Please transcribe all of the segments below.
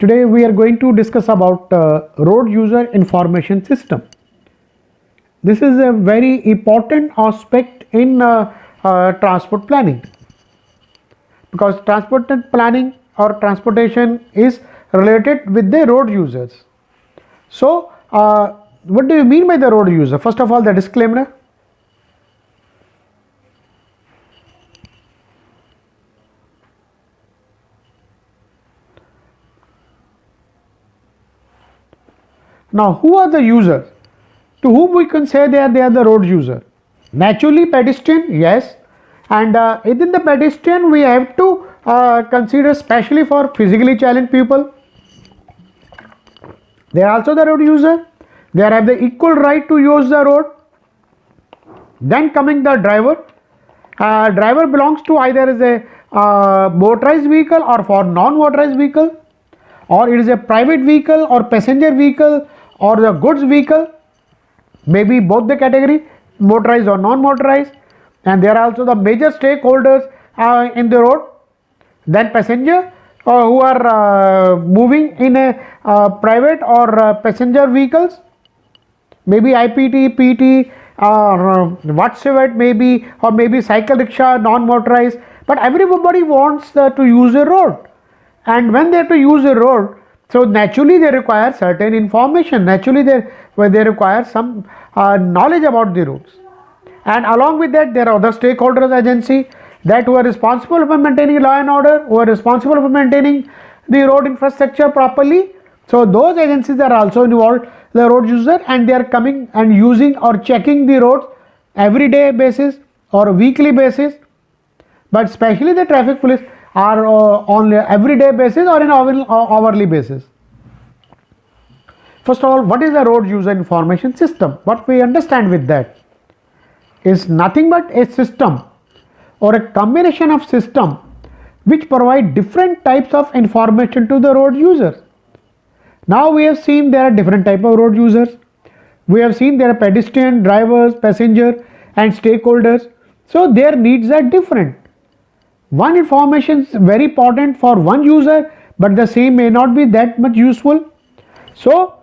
Today we are going to discuss about road user information system. This is a very important aspect in transport planning, because transport planning or transportation is related with the road users. So what do you mean by the road user? First of all, the disclaimer. Now, who are the users to whom we can say they are the road user? Naturally, pedestrian, yes, and within the pedestrian we have to consider especially for physically challenged people. They are also the road user. They have the equal right to use the road. Then coming the driver. Driver belongs to either as a motorized vehicle or for non-motorized vehicle, or it is a private vehicle or passenger vehicle or the goods vehicle, maybe both the category, motorized or non-motorized. And there are also the major stakeholders in the road. Then passenger who are moving in a private or passenger vehicles, maybe IPT, PT, or whatsoever it may be, or maybe cycle rickshaw, non-motorized. But everybody wants to use a road, and when they have to use a road, so naturally they require certain information. Naturally they require some knowledge about the roads, and along with that there are other stakeholders agency that who are responsible for maintaining law and order, who are responsible for maintaining the road infrastructure properly. So those agencies are also involved, the road user, and they are coming and using or checking the roads everyday basis or weekly basis, but especially the traffic police are on everyday basis or in hourly basis. First of all, what is the road user information system? What we understand with that is nothing but a system or a combination of system which provide different types of information to the road users. Now we have seen there are different type of road users. We have seen there are pedestrian, drivers, passenger and stakeholders. So their needs are different. One information is very important for one user, but the same may not be that much useful. So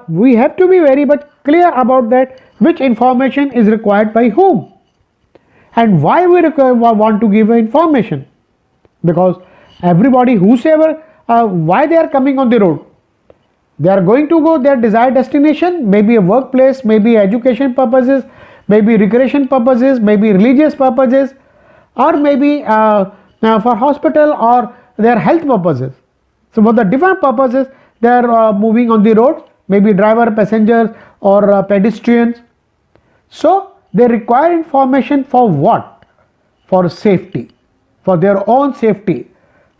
we have to be very much clear about that, which information is required by whom and why we want to give information, because everybody whosoever why they are coming on the road, they are going to go their desired destination, maybe a workplace, maybe education purposes, maybe recreation purposes, maybe religious purposes, or maybe for hospital or their health purposes. So for the different purposes they are moving on the road, maybe driver, passengers or pedestrians. So they require information for what? For safety, for their own safety,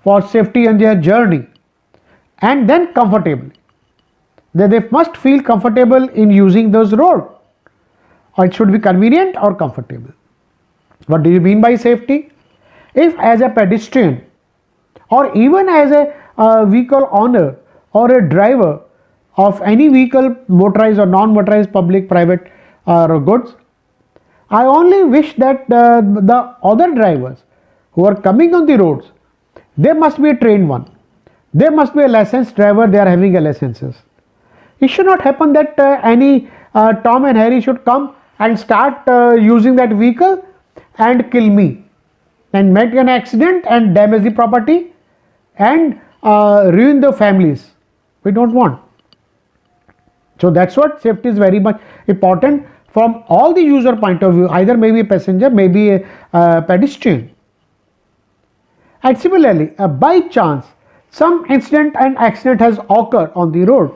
for safety on their journey, and then comfortably. They must feel comfortable in using those roads, or it should be convenient or comfortable. What do you mean by safety? If as a pedestrian or even as a vehicle owner or a driver of any vehicle, motorized or non-motorized, public, private or goods, I only wish that the other drivers who are coming on the roads, they must be a trained one. They must be a licensed driver, they are having a licenses. It should not happen that any Tom and Harry should come and start using that vehicle and kill me and make an accident and damage the property and ruin the families. We don't want. So that's what safety is very much important from all the user point of view, either maybe a passenger, maybe a pedestrian. And similarly, by chance some incident and accident has occurred on the road,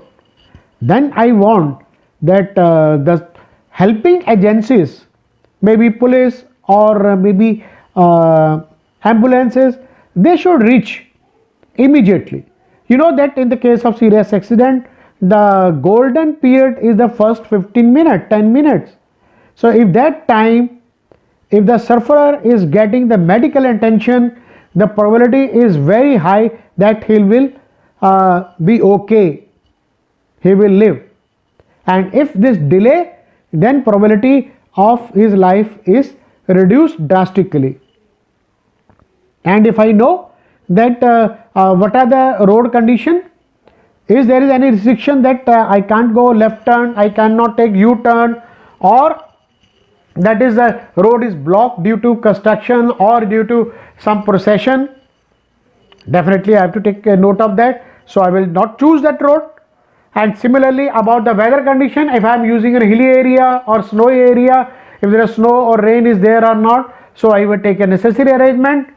then I want that the helping agencies, maybe police or maybe ambulances, they should reach immediately. You know that in the case of serious accident, the golden period is the first 15 minutes, 10 minutes. So if that time, if the sufferer is getting the medical attention, the probability is very high that he will be okay, he will live. And if this delay, then probability of his life is reduced drastically. And if I know that what are the road condition, Is there is any restriction that I can't go left turn, I cannot take U-turn, or that is the road is blocked due to construction or due to some procession? Definitely I have to take a note of that, so I will not choose that road. And similarly about the weather condition, if I am using a hilly area or snowy area, if there is snow or rain is there or not, so I will take a necessary arrangement.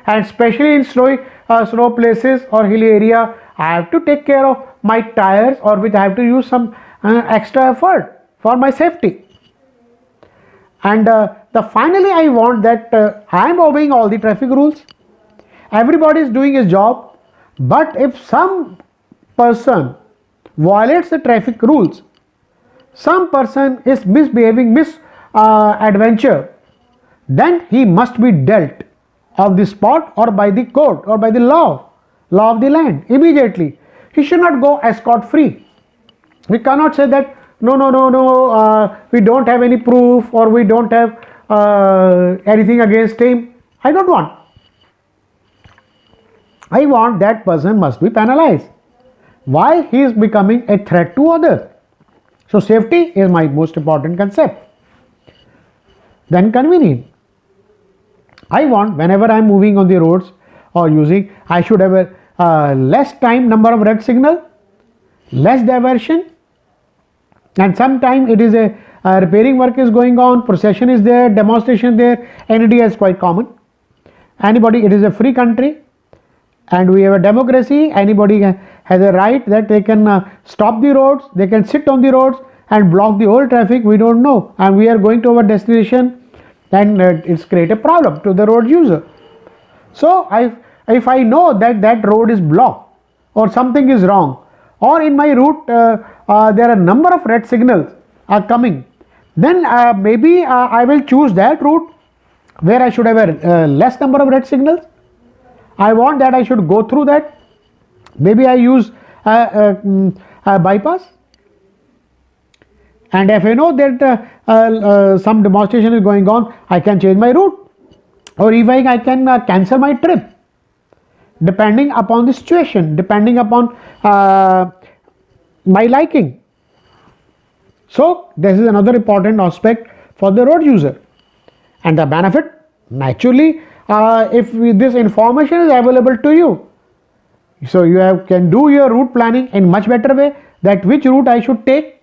And especially in snow places or hilly area, I have to take care of my tires, or which I have to use some extra effort for my safety. And finally I want that I am obeying all the traffic rules, everybody is doing his job, but if some person violates the traffic rules, some person is misbehaving, misadventure, then he must be dealt on the spot or by the court or by the law of the land immediately. He should not go escort free. We cannot say that no, we don't have any proof or we don't have anything against him. I don't want. I want that person must be penalized. Why? He is becoming a threat to others. So safety is my most important concept. Then convenient. I want whenever I am moving on the roads or using, I should have a less time number of red signal, less diversion, and sometime it is a repairing work is going on, procession is there, demonstration there. In India is quite common. Anybody, it is a free country and we have a democracy. Anybody has a right that they can stop the roads, they can sit on the roads and block the whole traffic. We don't know, and we are going to our destination, and it's create a problem to the road user. So if I know that that road is blocked or something is wrong, or in my route there are a number of red signals are coming, then maybe I will choose that route where I should have a less number of red signals. I want that I should go through that. Maybe I use a bypass. And if I know that some demonstration is going on, I can change my route, or even I can cancel my trip, depending upon the situation, depending upon my liking. So this is another important aspect for the road user. And the benefit, naturally, if this information is available to you, so you can do your route planning in much better way, that which route I should take,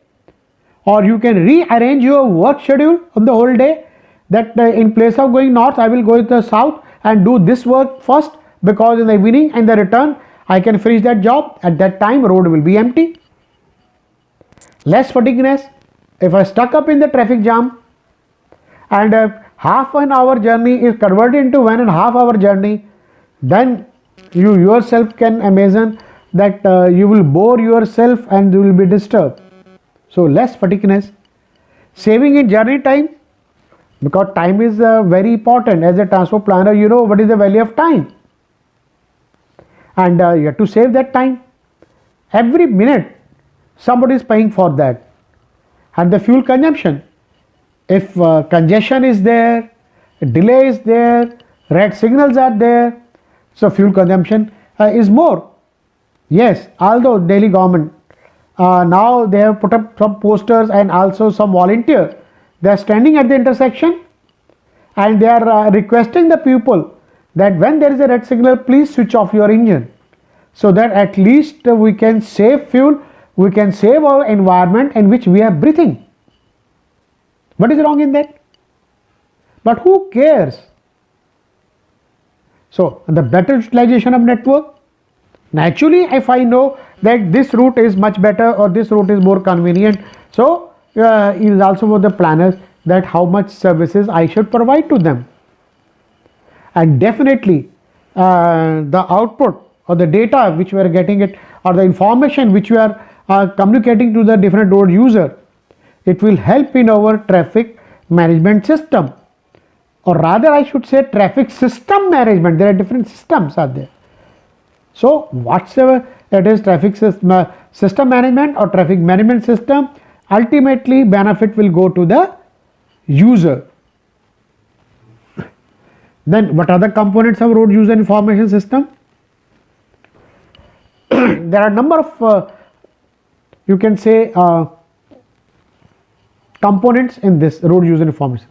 or you can rearrange your work schedule on the whole day, that in place of going north I will go to the south and do this work first, because in the evening and the return I can finish that job. At that time road will be empty. Less fatigueness. If I stuck up in the traffic jam and half an hour journey is converted into 1.5 hour journey, then you yourself can imagine that you will bore yourself and you will be disturbed. So less fatigueness. Saving in journey time, because time is very important. As a transport planner, you know what is the value of time, and you have to save that time. Every minute somebody is paying for that. And the fuel consumption, if congestion is there, delay is there, red signals are there, so fuel consumption is more. Yes, although Delhi government now they have put up some posters and also some volunteers, they are standing at the intersection and they are requesting the people that when there is a red signal, please switch off your engine, so that at least we can save fuel, we can save our environment in which we are breathing. What is wrong in that? But who cares? So the better utilization of network. Naturally, if I know that this route is much better or this route is more convenient, so it is also for the planners that how much services I should provide to them. And definitely the output or the data which we are getting it, or the information which we are communicating to the different road user, it will help in our traffic management system, or rather I should say traffic system management. There are different systems are there. So whatsoever it is, traffic system management or traffic management system, ultimately benefit will go to the user. Then what are the components of road user information system? There are a number of you can say components in this road user information.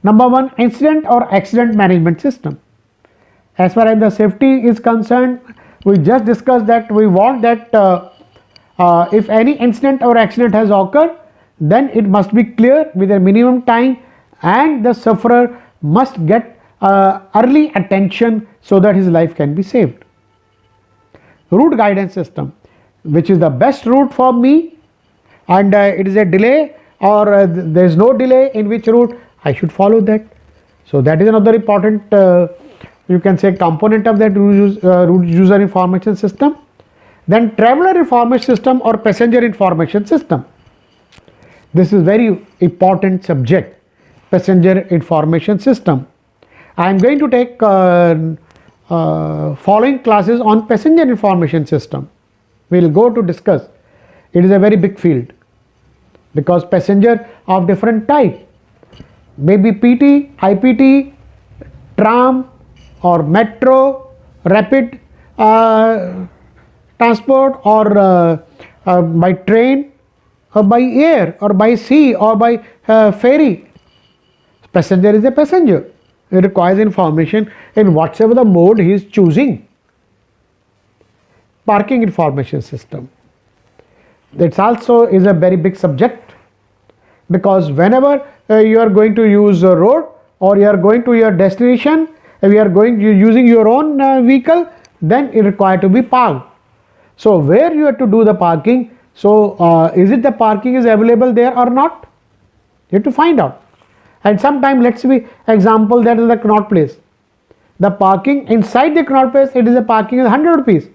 Number one, incident or accident management system. As far as the safety is concerned, we just discussed that we want that if any incident or accident has occurred, then it must be clear with a minimum time, and the sufferer must get early attention so that his life can be saved. Route guidance system, which is the best route for me, and it is a delay or there is no delay in which route I should follow that. So that is another important you can say component of that route user information system. Then traveler information system or passenger information system. This is very important subject, passenger information system. I am going to take following classes on passenger information system. We will go to discuss. It is a very big field because passenger of different type, maybe PT, IPT, tram or metro, rapid transport, or by train or by air or by sea or by ferry. Passenger is a passenger. It requires information in whatsoever the mode he is choosing. Parking information system. It also is a very big subject because whenever you are going to use a road or you are going to your destination, if you are using your own vehicle, then it required to be parked. So where you have to do the parking, so is it the parking is available there or not? You have to find out. And sometime, let's say example, that is the Connaught Place. The parking inside the Connaught Place, it is a parking is 100 rupees.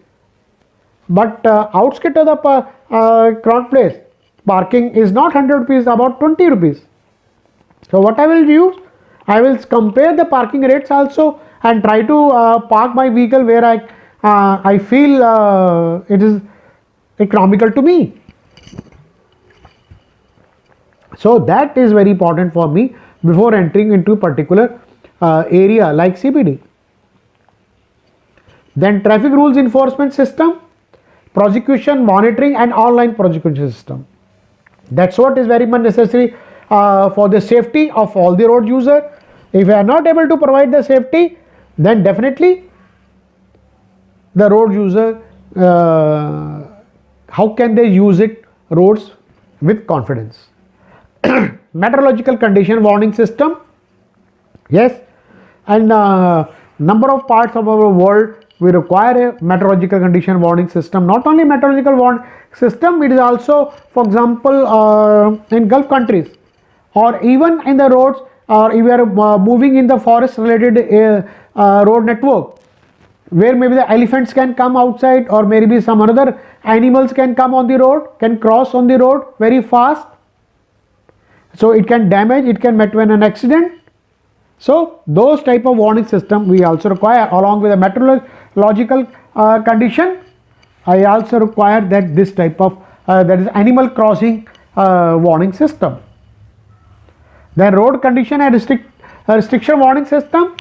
But outskirts of the Connaught Place, parking is not 100 rupees, about 20 rupees. So what I will use, I will compare the parking rates also and try to park my vehicle where I feel it is economical to me. So that is very important for me before entering into a particular area like CBD. Then traffic rules enforcement system, prosecution, monitoring and online prosecution system. That's what is very much necessary for the safety of all the road user. If we are not able to provide the safety, then definitely the road user, how can they use it roads with confidence? Meteorological condition warning system, yes, and number of parts of our world we require a meteorological condition warning system. Not only meteorological warning system, it is also, for example, in Gulf countries or even in the roads, or if we are moving in the forest related road network, where maybe the elephants can come outside or maybe some other animals can come on the road, can cross on the road very fast. So it can damage, it can meet with an accident. So those type of warning system we also require, along with a meteorological condition. I also require that this type of that is animal crossing warning system. Then road condition and restriction warning system.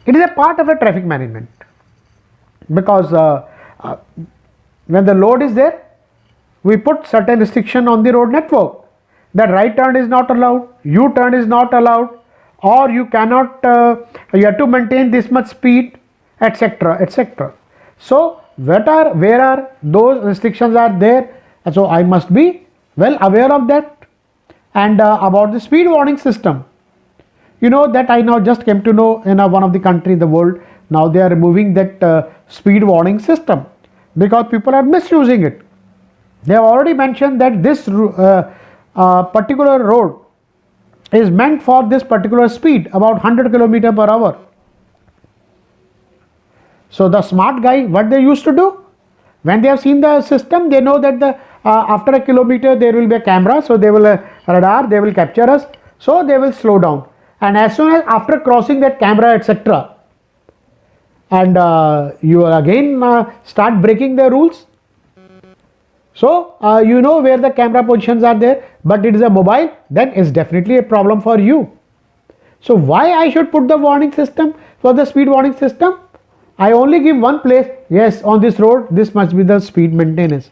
It is a part of a traffic management because when the load is there, we put certain restriction on the road network. That right turn is not allowed, U-turn is not allowed, or you cannot, you have to maintain this much speed, etc., etc. So where are those restrictions are there? And so I must be well aware of that. And about the speed warning system, you know that I now just came to know in one of the country in the world, now they are removing that speed warning system because people are misusing it. They have already mentioned that this particular road is meant for this particular speed, about 100 km per hour. So the smart guy, what they used to do, when they have seen the system, they know that after a kilometer there will be a camera, so they will radar, they will capture us, so they will slow down. And as soon as after crossing that camera, etc., and you again start breaking the rules. So you know where the camera positions are there, but it is a mobile, then it's definitely a problem for you. So why I should put the warning system for the speed warning system? I only give one place, yes, on this road this must be the speed maintenance.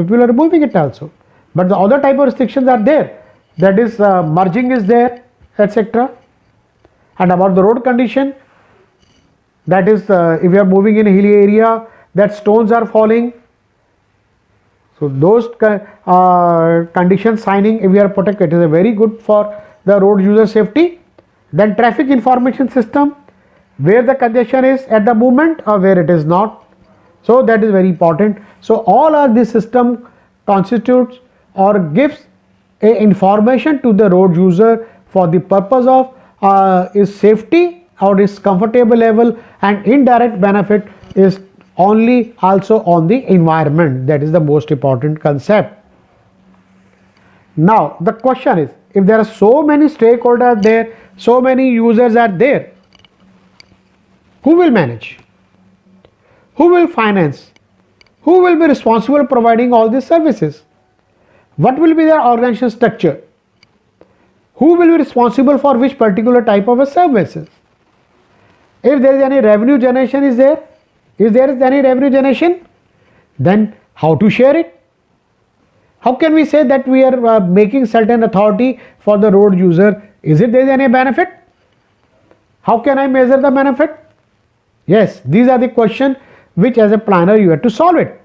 people are removing it also. But the other type of restrictions are there, that is merging is there, etc. And about the road condition, that is if you are moving in a hilly area, that stones are falling. So those condition signing, if we are protected, it is a very good for the road user safety. Then traffic information system, where the congestion is at the moment or where it is not. So that is very important. So all of this system constitutes or gives a information to the road user for the purpose of is safety or is comfortable level, and indirect benefit is only also on the environment. That is the most important concept. Now the question is, if there are so many stakeholders there, so many users are there, who will manage? Who will finance? Who will be responsible for providing all these services? What will be their organization structure? Who will be responsible for which particular type of services? If there is any revenue generation is there, if there is any revenue generation, then how to share it? How can we say that we are making certain authority for the road user? Is it there is any benefit? How can I measure the benefit? Yes, these are the questions which as a planner you have to solve it.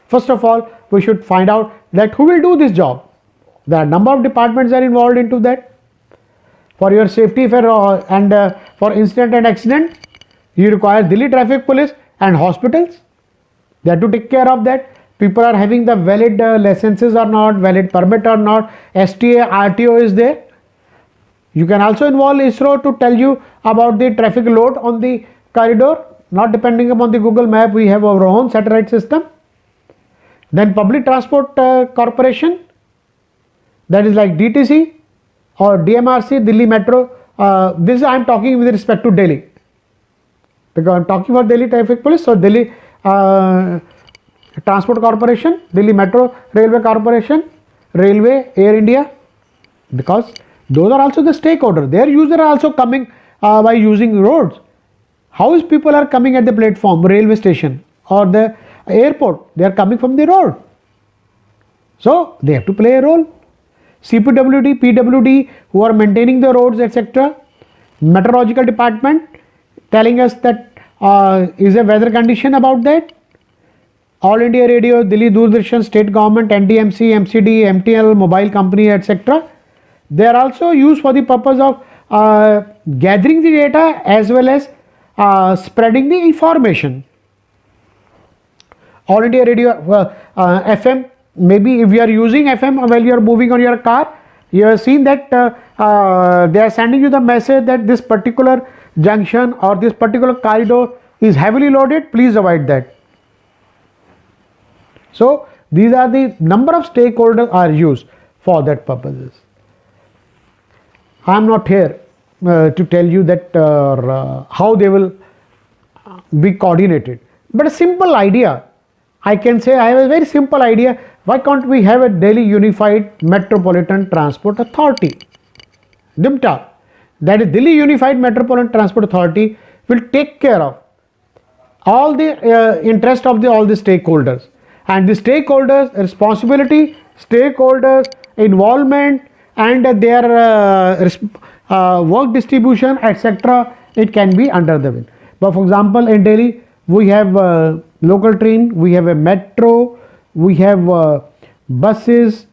First of all, we should find out that who will do this job. There are number of departments are involved into that. For your safety and for incident and accident, you require Delhi Traffic Police and hospitals. They have to take care of that. People are having the valid licenses or not, valid permit or not, STA, RTO is there. You can also involve ISRO to tell you about the traffic load on the corridor, not depending upon the Google map. We have our own satellite system. Then Public Transport Corporation, that is like DTC or DMRC, Delhi Metro. This I am talking with respect to Delhi, because I am talking about Delhi Traffic Police. So Delhi Transport Corporation, Delhi Metro Railway Corporation, Railway, Air India, because those are also the stakeholder. Their users are also coming by using roads. How is people are coming at the platform, railway station or the airport? They are coming from the road. So they have to play a role. CPWD, PWD, who are maintaining the roads, etc. Meteorological department telling us that is a weather condition about that. All India Radio, Delhi Doordarshan, state government, NDMC, MCD, MTL, mobile company, etc. They are also used for the purpose of gathering the data as well as spreading the information. All India Radio, FM, maybe if you are using FM while you are moving on your car, you have seen that they are sending you the message that this particular junction or this particular corridor is heavily loaded, please avoid that. So these are the number of stakeholders are used for that purposes. I am not here to tell you that how they will be coordinated, but a simple idea I can say. I have a very simple idea. Why can't we have a Delhi Unified Metropolitan Transport Authority, DIMTA? That is Delhi Unified Metropolitan Transport Authority will take care of all the interest of all the stakeholders, and the stakeholders responsibility, stakeholders involvement, and their work distribution, etc. It can be under the wind. But for example, in Delhi we have local train, we have a metro, we have buses,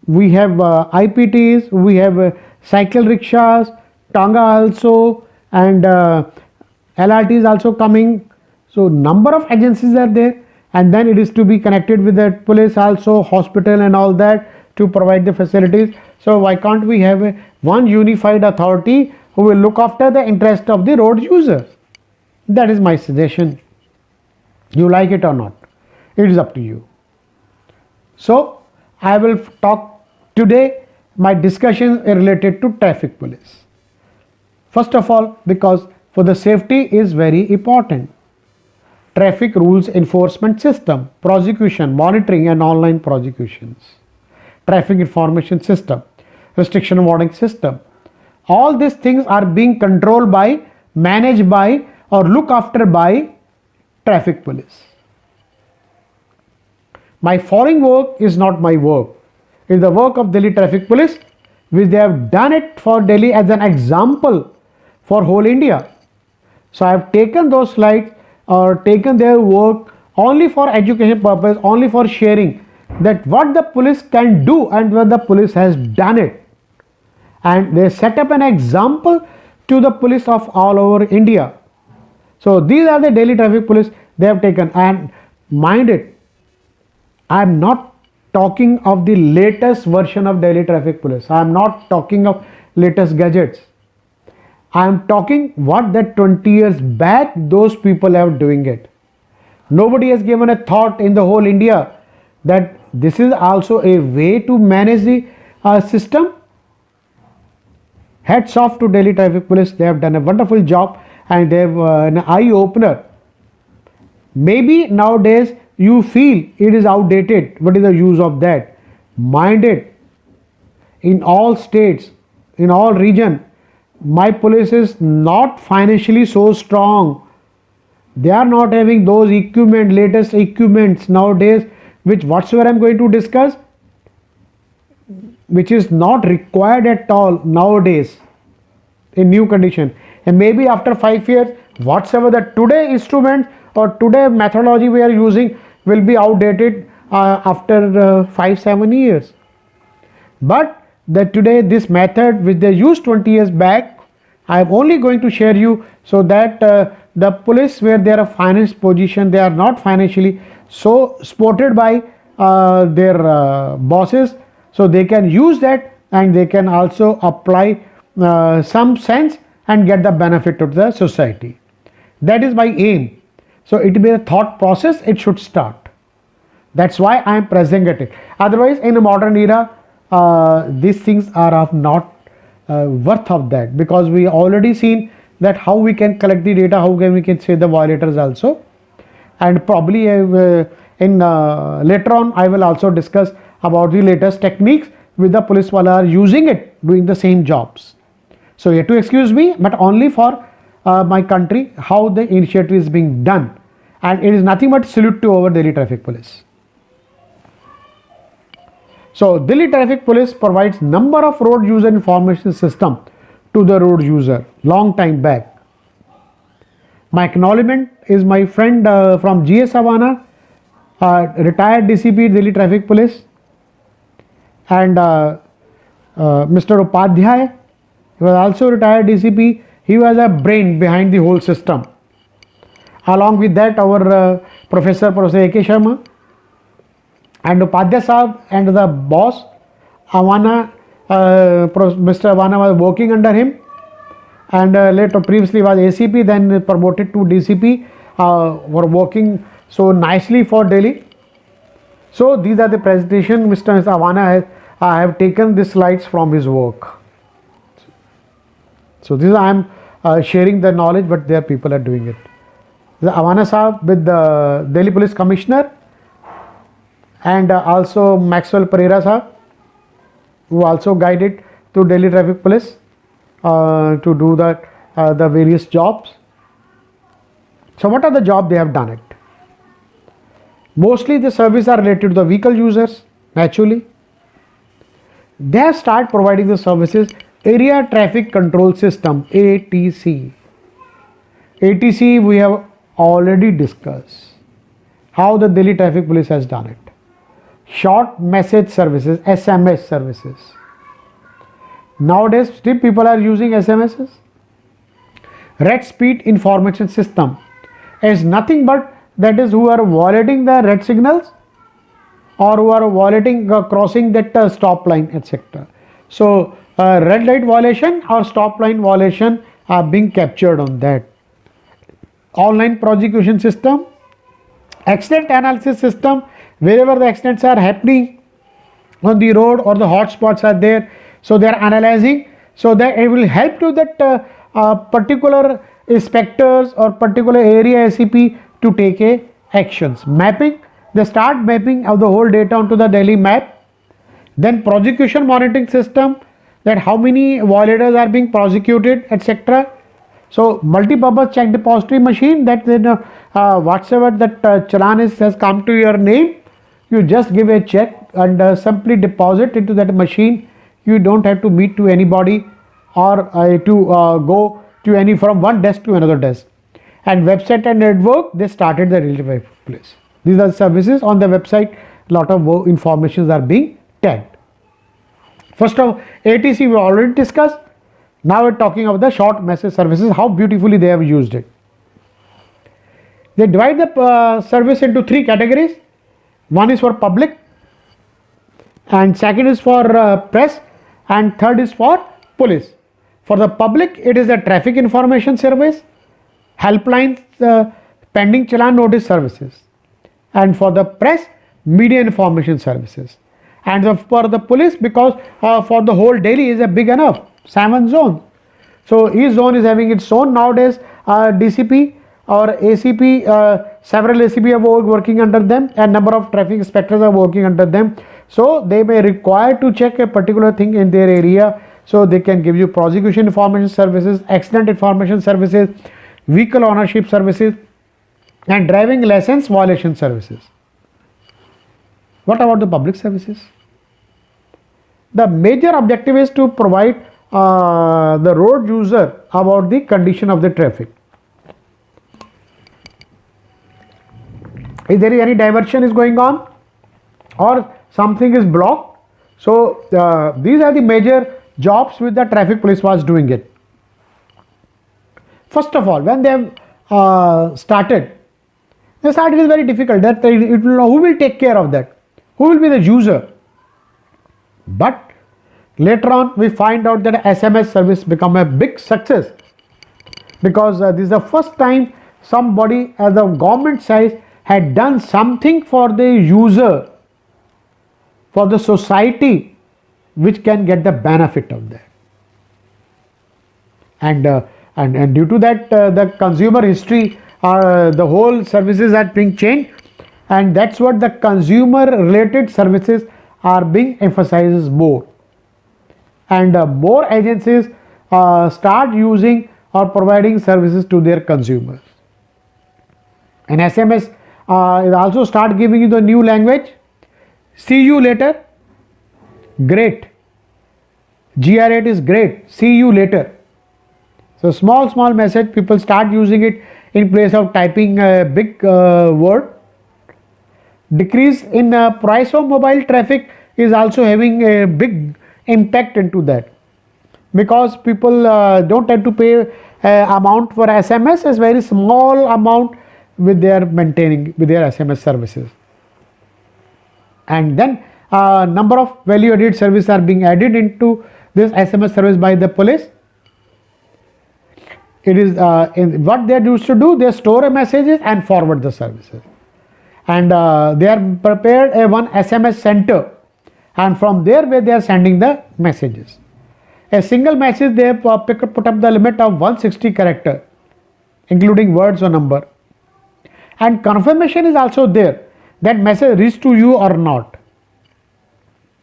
we have IPTs, we have cycle rickshaws, Tanga also, and LRT is also coming. So number of agencies are there, and then it is to be connected with the police also, hospital and all that to provide the facilities. So why can't we have one unified authority who will look after the interest of the road users? That is my suggestion. You like it or not, it is up to you. So I will talk today, my discussion related to traffic police. First of all, because for the safety is very important. Traffic rules enforcement system, prosecution, monitoring and online prosecutions, traffic information system, restriction warning system. All these things are being controlled by, managed by or looked after by traffic police. My following work is not my work. It's the work of Delhi Traffic Police, which they have done it for Delhi as an example for whole India. So I have taken those slides or taken their work only for education purpose, only for sharing that what the police can do and what the police has done it. And they set up an example to the police of all over India. So these are the Delhi Traffic Police they have taken. And mind it, I am not talking of the latest version of Delhi Traffic Police. I am not talking of latest gadgets. I am talking what that 20 years back those people are doing it. Nobody has given a thought in the whole India that this is also a way to manage the system. Hats off to Delhi Traffic Police. They have done a wonderful job and they have an eye opener. Maybe nowadays you feel it is outdated. What is the use of that? Mind it. In all states, in all region, my police is not financially so strong. They are not having those equipment, latest equipments nowadays, which whatsoever I am going to discuss, which is not required at all nowadays in new condition. And maybe after 5 years, whatsoever the today instrument or today methodology we are using will be outdated after 5-7 years. But that today this method which they used 20 years back, I am only going to share you so that the police where they are a finance position, they are not financially so supported by their bosses, so they can use that and they can also apply some sense and get the benefit of the society. That is my aim. So it will be a thought process, it should start. That's why I am presenting it. Otherwise, in a modern era, these things are of not worth of that, because we already seen that how we can collect the data, how can we can say the violators also. And probably in later on I will also discuss about the latest techniques with the police wala are using it doing the same jobs. So you have to excuse me, but only for my country how the initiative is being done, and it is nothing but salute to our Delhi Traffic Police. So Delhi Traffic Police provides number of road user information system to the road user long time back. My acknowledgement is my friend from GS Avana, retired DCP Delhi Traffic Police, and Mr. Upadhyay, he was also retired DCP. He was a brain behind the whole system. Along with that, our Professor A.K. Sharma and Upadhyay Sahab and the boss Avana, Mr. Avana was working under him, and later previously was ACP, then promoted to DCP, were working so nicely for Delhi. So these are the presentation Mr. Avana has. I have taken these slides from his work. So this I am sharing the knowledge, but their people are doing it. The Avana Sahab with the Delhi Police Commissioner, and also Maxwell Pereira Sahab, who also guided to Delhi Traffic Police to do the various jobs. So what are the jobs they have done it? Mostly the service are related to the vehicle users, naturally. They have started providing the services Area Traffic Control System, ATC. ATC we have already discussed how the Delhi Traffic Police has done it. Short message services, SMS services. Nowadays still people are using SMSs. Red speed information system is nothing but that is who are violating the red signals or who are violating crossing that stop line, etc. So red light violation or stop line violation are being captured on that. Online prosecution system, accident analysis system, wherever the accidents are happening on the road or the hotspots are there, so they are analyzing, so that it will help to that particular inspectors or particular area SCP to take actions. Mapping, they start mapping of the whole data onto the Delhi map. Then prosecution monitoring system, that how many violators are being prosecuted, etc. So multi-purpose check depository machine, that whatsoever that challan has come to your name, You just give a check and simply deposit into that machine. You don't have to meet to anybody or to go to any from one desk to another desk. And website and network, they started the relative place. These are services on the website. Lot of informations are being tagged. First of ATC we already discussed. Now we're talking about the short message services, how beautifully they have used it. They divide the service into three categories. One is for public, and second is for press, and third is for police. For the public, it is the traffic information service, helplines, pending challan notice services, and for the press, media information services, and for the police, because for the whole Delhi is a big enough 7 zones. So each zone is having its own nowadays DCP or ACP, several ACP are working under them, and number of traffic inspectors are working under them. So they may require to check a particular thing in their area, so they can give you prosecution information services, accident information services, vehicle ownership services, and driving license violation services. What about the public services? The major objective is to provide the road user about the condition of the traffic. If there is any diversion is going on or something is blocked, so these are the major jobs which the traffic police was doing it. First of all, when they have started is very difficult. That it will, who will take care of that? Who will be the user? But later on we find out that SMS service become a big success, because this is the first time somebody at the government side had done something for the user, for the society, which can get the benefit of that. And due to that, the consumer history, the whole services are being changed, and that's what the consumer related services are being emphasized more, and more agencies start using or providing services to their consumers. And SMS is also start giving you the new language. See you later, great. GR8 is great, see you later. So small message, people start using it in place of typing a big word. Decrease in price of mobile traffic is also having a big impact into that, because people don't have to pay amount for SMS, is very small amount with their maintaining with their SMS services. And then number of value added services are being added into this SMS service by the police. It is what they used to do, they store messages and forward the services, and they are prepared a one SMS center, and from there where they are sending the messages. A single message they have put up the limit of 160 character, including words or number, and confirmation is also there that message reached to you or not.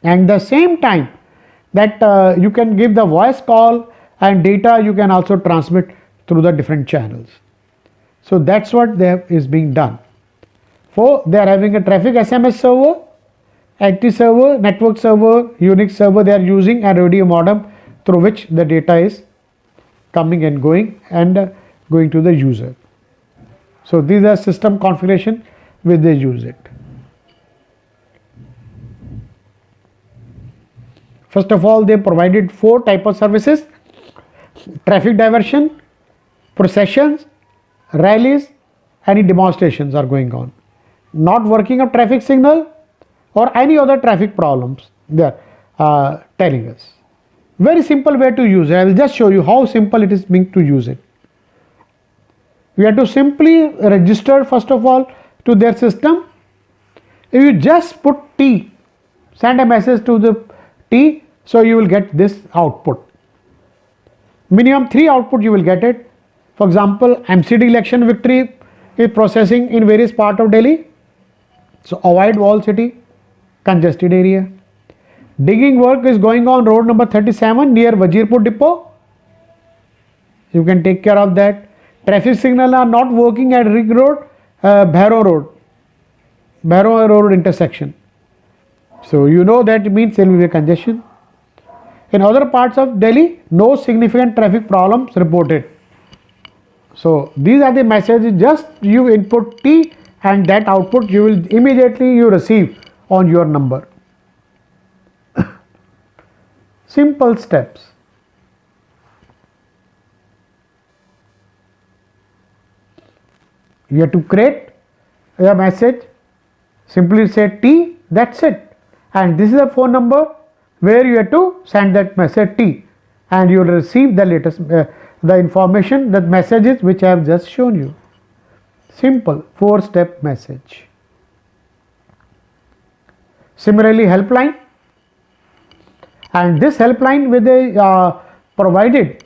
And the same time that you can give the voice call and data you can also transmit through the different channels. So that's what is being done. For they are having a traffic SMS server, IT server, network server, Unix server they are using, and radio modem through which the data is coming and going to the user. So these are system configuration which they use it. First of all, they provided 4 types of services: traffic diversion, processions, rallies, any demonstrations are going on, not working of traffic signal or any other traffic problems they are telling us. Very simple way to use it. I will just show you how simple it is being to use it. We have to simply register first of all to their system. If you just put T, send a message to the T, so you will get this output. Minimum 3 output you will get it. For example, MCD election victory is processing in various parts of Delhi. So avoid wall city, congested area. Digging work is going on road number 37 near Wazirpur depot. You can take care of that. Traffic signal are not working at Ring Road, Bhairo Road. Barrow Road intersection. So you know that means there will be a congestion. In other parts of Delhi, no significant traffic problems reported. So these are the messages. Just you input T and that output you will immediately you receive on your number. Simple steps. You have to create a message, simply say T, that's it. And this is a phone number where you have to send that message T, and you will receive the latest the information, that messages which I have just shown you. Simple 4-step message. Similarly, helpline, and this helpline with a provided,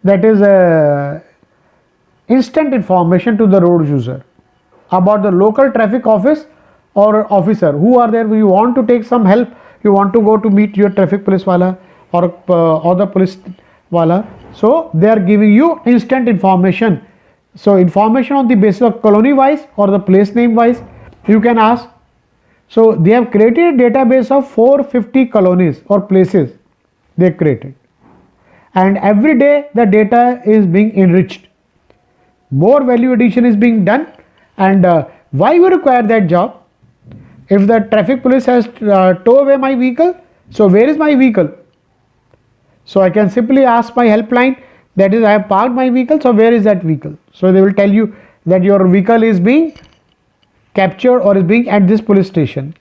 that is instant information to the road user about the local traffic office or officer who are there. You want to take some help, you want to go to meet your traffic police wala or the police wala, so they are giving you instant information. So information on the basis of colony wise or the place name wise you can ask. So they have created a database of 450 colonies or places they created, and every day the data is being enriched, more value addition is being done. And why you require that job? If the traffic police has tow away my vehicle, so where is my vehicle? So I can simply ask my helpline, that is I have parked my vehicle, so where is that vehicle? So they will tell you that your vehicle is being captured or is being at this police station.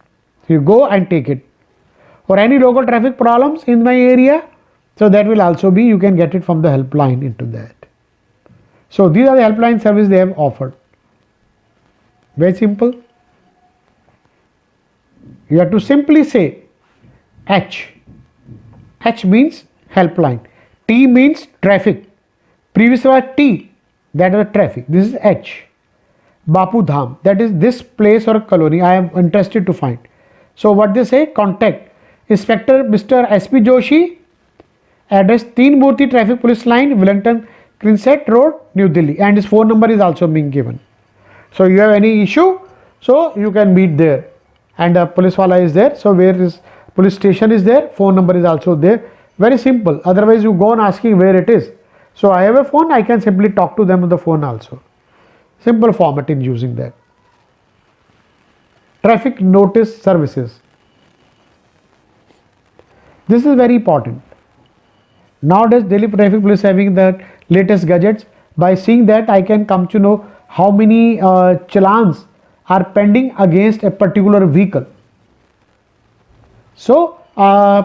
So you go and take it. Or any local traffic problems in my area, so that will also be, you can get it from the helpline into that. So these are the helpline service they have offered. Very simple. You have to simply say H. H means helpline. T means traffic. Previous was T, that was traffic. This is H. Bapu Dham, that is this place or colony I am interested to find. So what they say, contact Inspector Mr. S.P. Joshi, address Teen Murti Traffic Police Line, Wellington Crinsett Road, New Delhi, and his phone number is also being given. So you have any issue, so you can meet there, and the police wala is there. So where is police station is there, phone number is also there. Very simple. Otherwise you go on asking where it is. So I have a phone, I can simply talk to them on the phone also. Simple format in using that. Traffic notice services. This is very important. Nowadays Delhi Traffic Police having the latest gadgets. By seeing that I can come to know how many challans are pending against a particular vehicle. So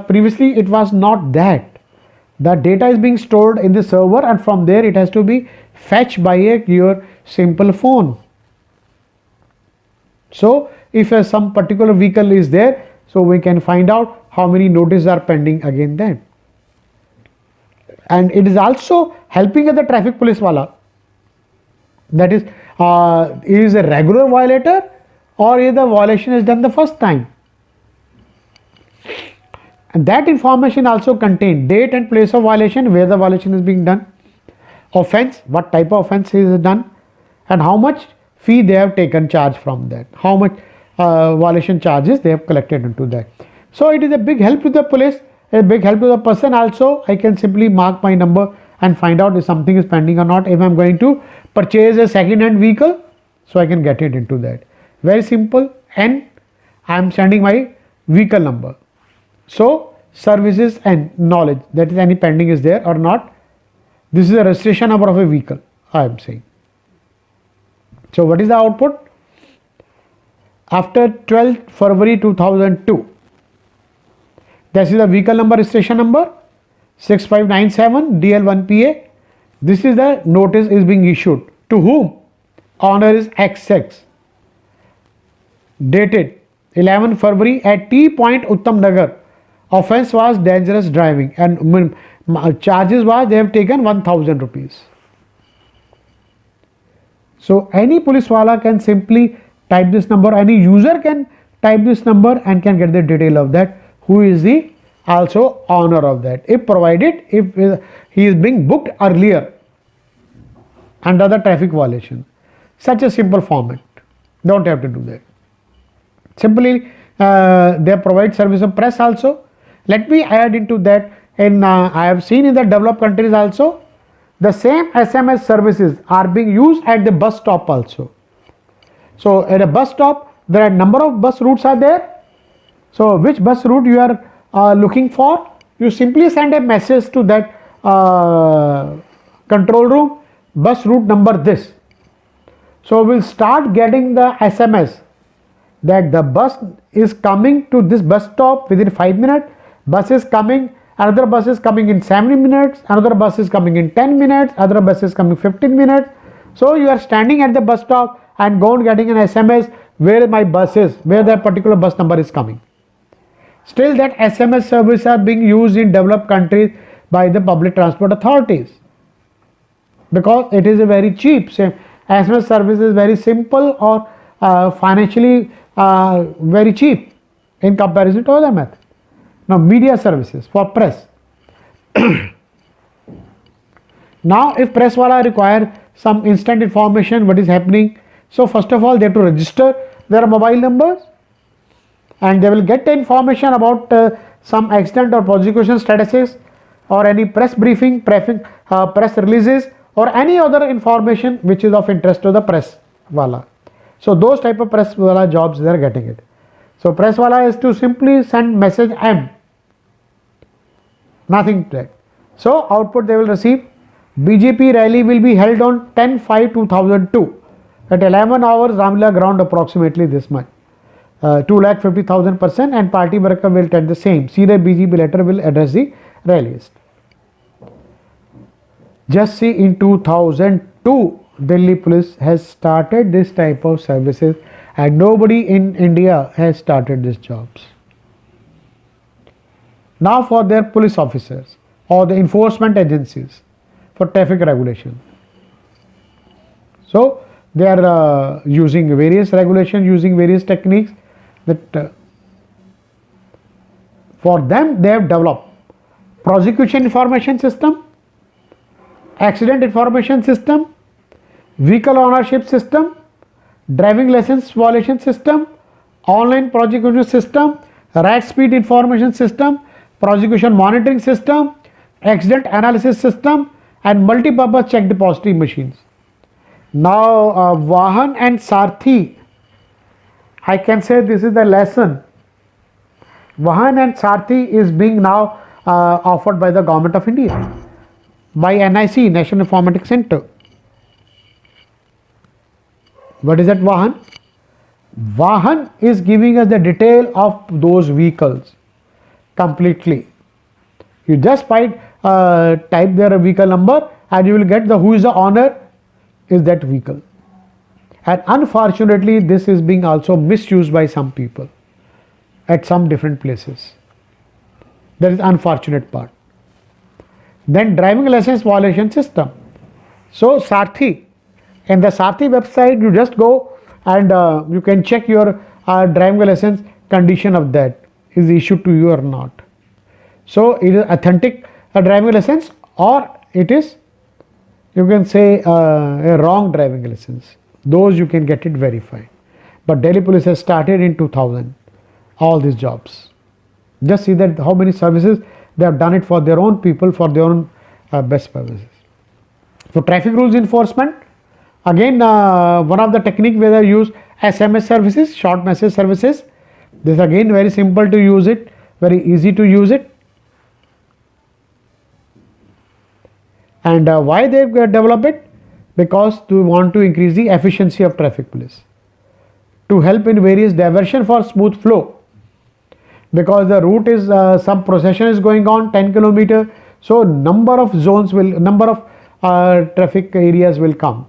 previously it was not that. The data is being stored in the server, and from there it has to be fetched by your simple phone. So if some particular vehicle is there, so we can find out how many notices are pending against that. And it is also helping the traffic police wala, that is a regular violator or is the violation is done the first time. And that information also contain date and place of violation, where the violation is being done, offense, what type of offense is done, and how much fee they have taken charge from that, how much violation charges they have collected into that. So it is a big help to the police, a big help to the person also. I can simply mark my number and find out if something is pending or not. If I am going to purchase a second hand vehicle, so I can get it into that. Very simple. And I am sending my vehicle number. So services and knowledge, that is any pending is there or not. This is the registration number of a vehicle I am saying. So what is the output? After 12th February 2002, this is the vehicle number, registration number 6597 DL1PA. This is the notice is being issued. To whom? Owner is XX. Dated 11 February at T Point Uttam Nagar. Offense was dangerous driving, and charges was they have taken 1000 rupees. So any police wala can simply type this number, any user can type this number and can get the detail of that, who is the also owner of that, if provided, if he is being booked earlier under the traffic violation. Such a simple format, don't have to do that. Simply they provide service of press also. Let me add into that, in I have seen in the developed countries also, the same SMS services are being used at the bus stop also. So at a bus stop, there are number of bus routes are there. So which bus route you are looking for, you simply send a message to that control room, bus route number this. So we'll start getting the SMS that the bus is coming to this bus stop within 5 minutes, bus is coming, another bus is coming in 7 minutes, another bus is coming in 10 minutes, other bus is coming 15 minutes. So you are standing at the bus stop and go on getting an SMS where my bus is, where that particular bus number is coming. Still that SMS service are being used in developed countries by the public transport authorities, because it is a very cheap. Say, SMS service is very simple or financially very cheap in comparison to other method. Now media services for press. Now if press wala require some instant information what is happening, so first of all they have to register their mobile numbers, and they will get the information about some accident or prosecution statuses, or any press briefing, press releases, or any other information which is of interest to the press wala. So those type of press wala jobs they are getting it. So press wala is to simply send message M, nothing to that. So output they will receive. BJP rally will be held on 10/5/2002 at 11 hours Ramlila ground approximately this month. 2,50,000 person, and party worker will attend the same. Senior BJP letter will address the rallies. Just see, in 2002 Delhi police has started this type of services, and nobody in India has started these jobs. Now for their police officers or the enforcement agencies for traffic regulation. So they are using various regulation, using various techniques that for them they have developed prosecution information system, accident information system, vehicle ownership system, driving license violation system, online prosecution system, right speed information system, prosecution monitoring system, accident analysis system, and multi-purpose check depository machines. Now Vahan and Sarthi, I can say this is the lesson. Vahan and Sarthi is being now offered by the government of India, by NIC, National Informatics Center. What is that Vahan? Vahan is giving us the detail of those vehicles completely. You just type their vehicle number and you will get the who is the owner is that vehicle. And unfortunately this is being also misused by some people at some different places. That is unfortunate part. Then driving license violation system. So Sarthi, in the Sarthi website you just go and you can check your driving license condition of that is issued to you or not. So it is authentic driving license, or it is, you can say, a wrong driving license. Those you can get it verified. But Delhi police has started in 2000 all these jobs. Just see that how many services they have done it for their own people, for their own best purposes. So traffic rules enforcement, again one of the technique where they use SMS services, short message services. This again very simple to use it, very easy to use it. And why they develop it? Because they want to increase the efficiency of traffic police, to help in various diversion for smooth flow, because the route is some procession is going on 10 kilometer, so number of zones will, number of traffic areas will come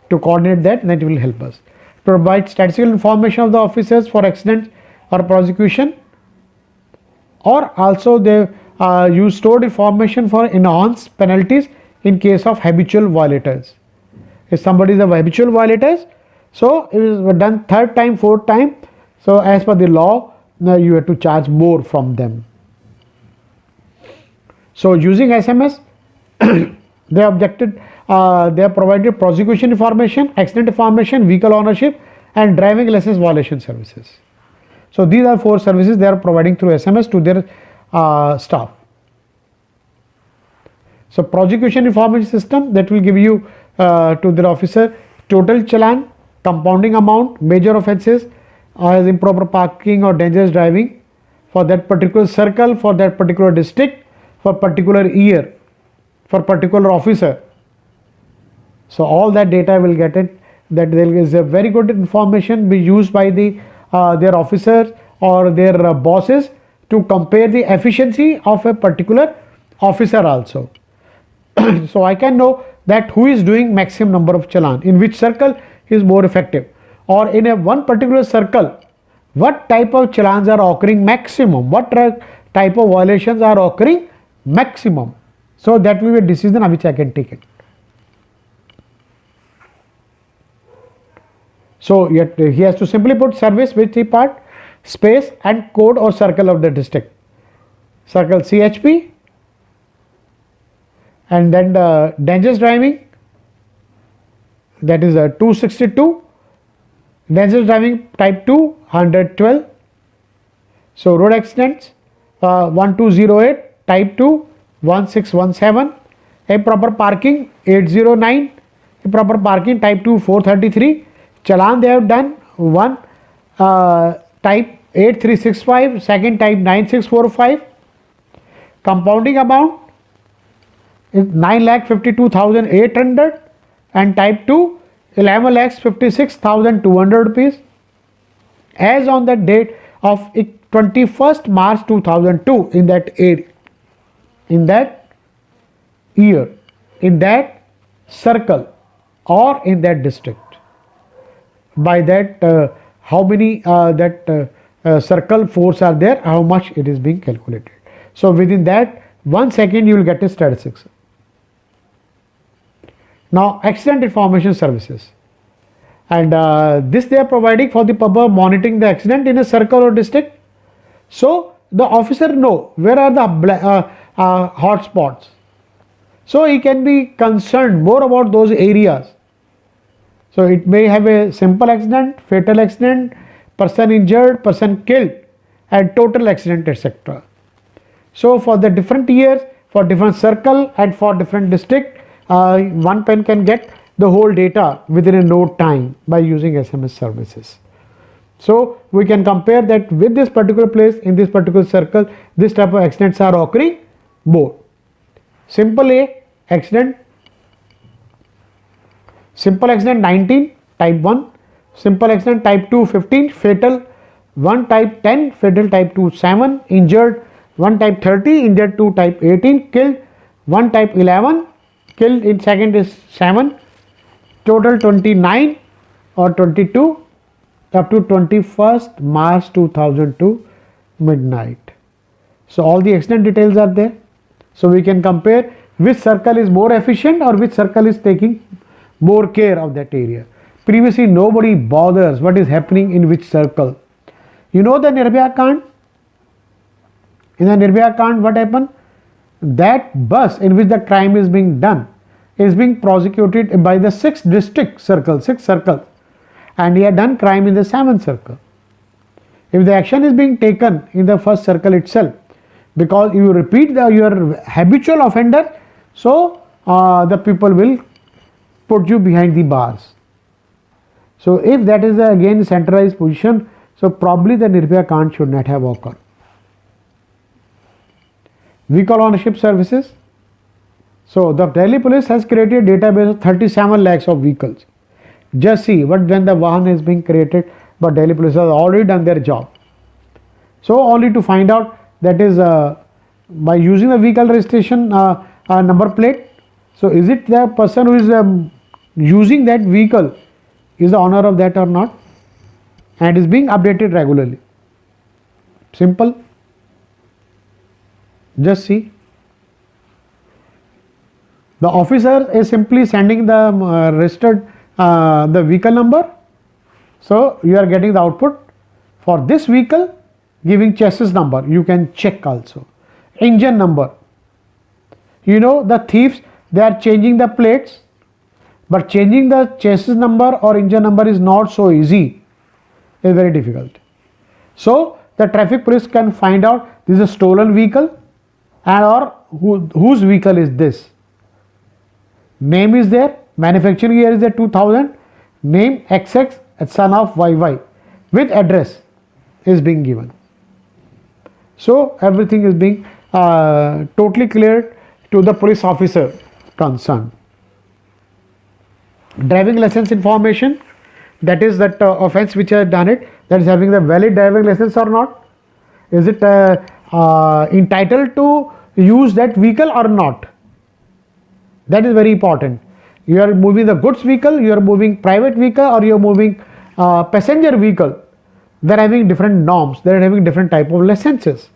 to coordinate that, and that will help us provide statistical information of the officers for accidents or prosecution, or also they use stored information for enhanced penalties in case of habitual violators. If somebody is a habitual violators, so it is done third time, fourth time, so as per the law you have to charge more from them. So using SMS they objected, they have provided prosecution information, accident information, vehicle ownership, and driving license violation services. So these are 4 services they are providing through SMS to their staff. So prosecution information system, that will give you to the officer total challan, compounding amount, major offences as improper parking or dangerous driving for that particular circle, for that particular district, for particular year, for particular officer. So all that data will get it. That there is a very good information be used by the their officers or their bosses to compare the efficiency of a particular officer also. So I can know that who is doing maximum number of challan, in which circle is more effective, or in a one particular circle what type of challans are occurring maximum, what type of violations are occurring maximum. So that will be a decision which I can take it. So he has to simply put service with the part, space and code or circle of the district, circle CHP, and then the dangerous driving, that is 262, dangerous driving type 2 112. So road accidents 1208, type 2 1617, improper parking 809, improper parking type 2 433, challan they have done, one type 8365, second type 9645, compounding amount is 9,52,800 and type 2 11,56,200 rupees as on the date of 21st March 2002 in that area, in that year, in that circle or in that district. By that how many circle force are there, how much it is being calculated. So within that 1 second you will get a statistics. Now accident information services, and this they are providing for the purpose of monitoring the accident in a circle or district. So the officer know where are the hot spots, so he can be concerned more about those areas. So it may have a simple accident, fatal accident, person injured, person killed, and total accident, etc. So for the different years, for different circle and for different district, one pen can get the whole data within a no time by using SMS services. So we can compare that with this particular place, in this particular circle, this type of accidents are occurring more. Simple A accident, simple accident 19, type 1, simple accident type 2 15, fatal 1 type 10, fatal type 2 7, injured 1 type 30, injured 2 type 18, killed 1 type 11, killed in second is 7, total 29 or 22 up to 21st March 2002 midnight. So all the accident details are there. So we can compare which circle is more efficient or which circle is taking more care of that area. Previously nobody bothers what is happening in which circle. You know the Nirbhaya Kand? In the Nirbhaya Kand what happened? That bus in which the crime is being done is being prosecuted by the 6th district circle, 6th circle, and he had done crime in the 7th circle. If the action is being taken in the first circle itself, because you repeat your habitual offender, so the people will put you behind the bars. So if that is again centralized position, so probably the Nirbhaya Kand should not have occurred. Vehicle ownership services. So the Delhi police has created a database of 37 lakhs of vehicles. Just see what when the Vahan is being created, but Delhi police has already done their job. So only to find out, that is by using the vehicle registration number plate. So is it the person who is using that vehicle is the owner of that or not, and is being updated regularly. Simple. Just see. The officer is simply sending the registered the vehicle number. So you are getting the output for this vehicle, giving chassis number. You can check also. Engine number. You know the thieves, they are changing the plates, but changing the chassis number or engine number is not so easy. is very difficult. So the traffic police can find out this is a stolen vehicle and or whose vehicle is this. Name is there, manufacturing year is there 2000, name XX son of YY with address is being given. So everything is being totally cleared to the police officer concerned. Driving license information, that is that offense which has done it, that is having the valid driving license or not, is it entitled to use that vehicle or not. That is very important. You are moving the goods vehicle, you are moving private vehicle, or you are moving passenger vehicle. They are having different norms, they are having different type of licenses.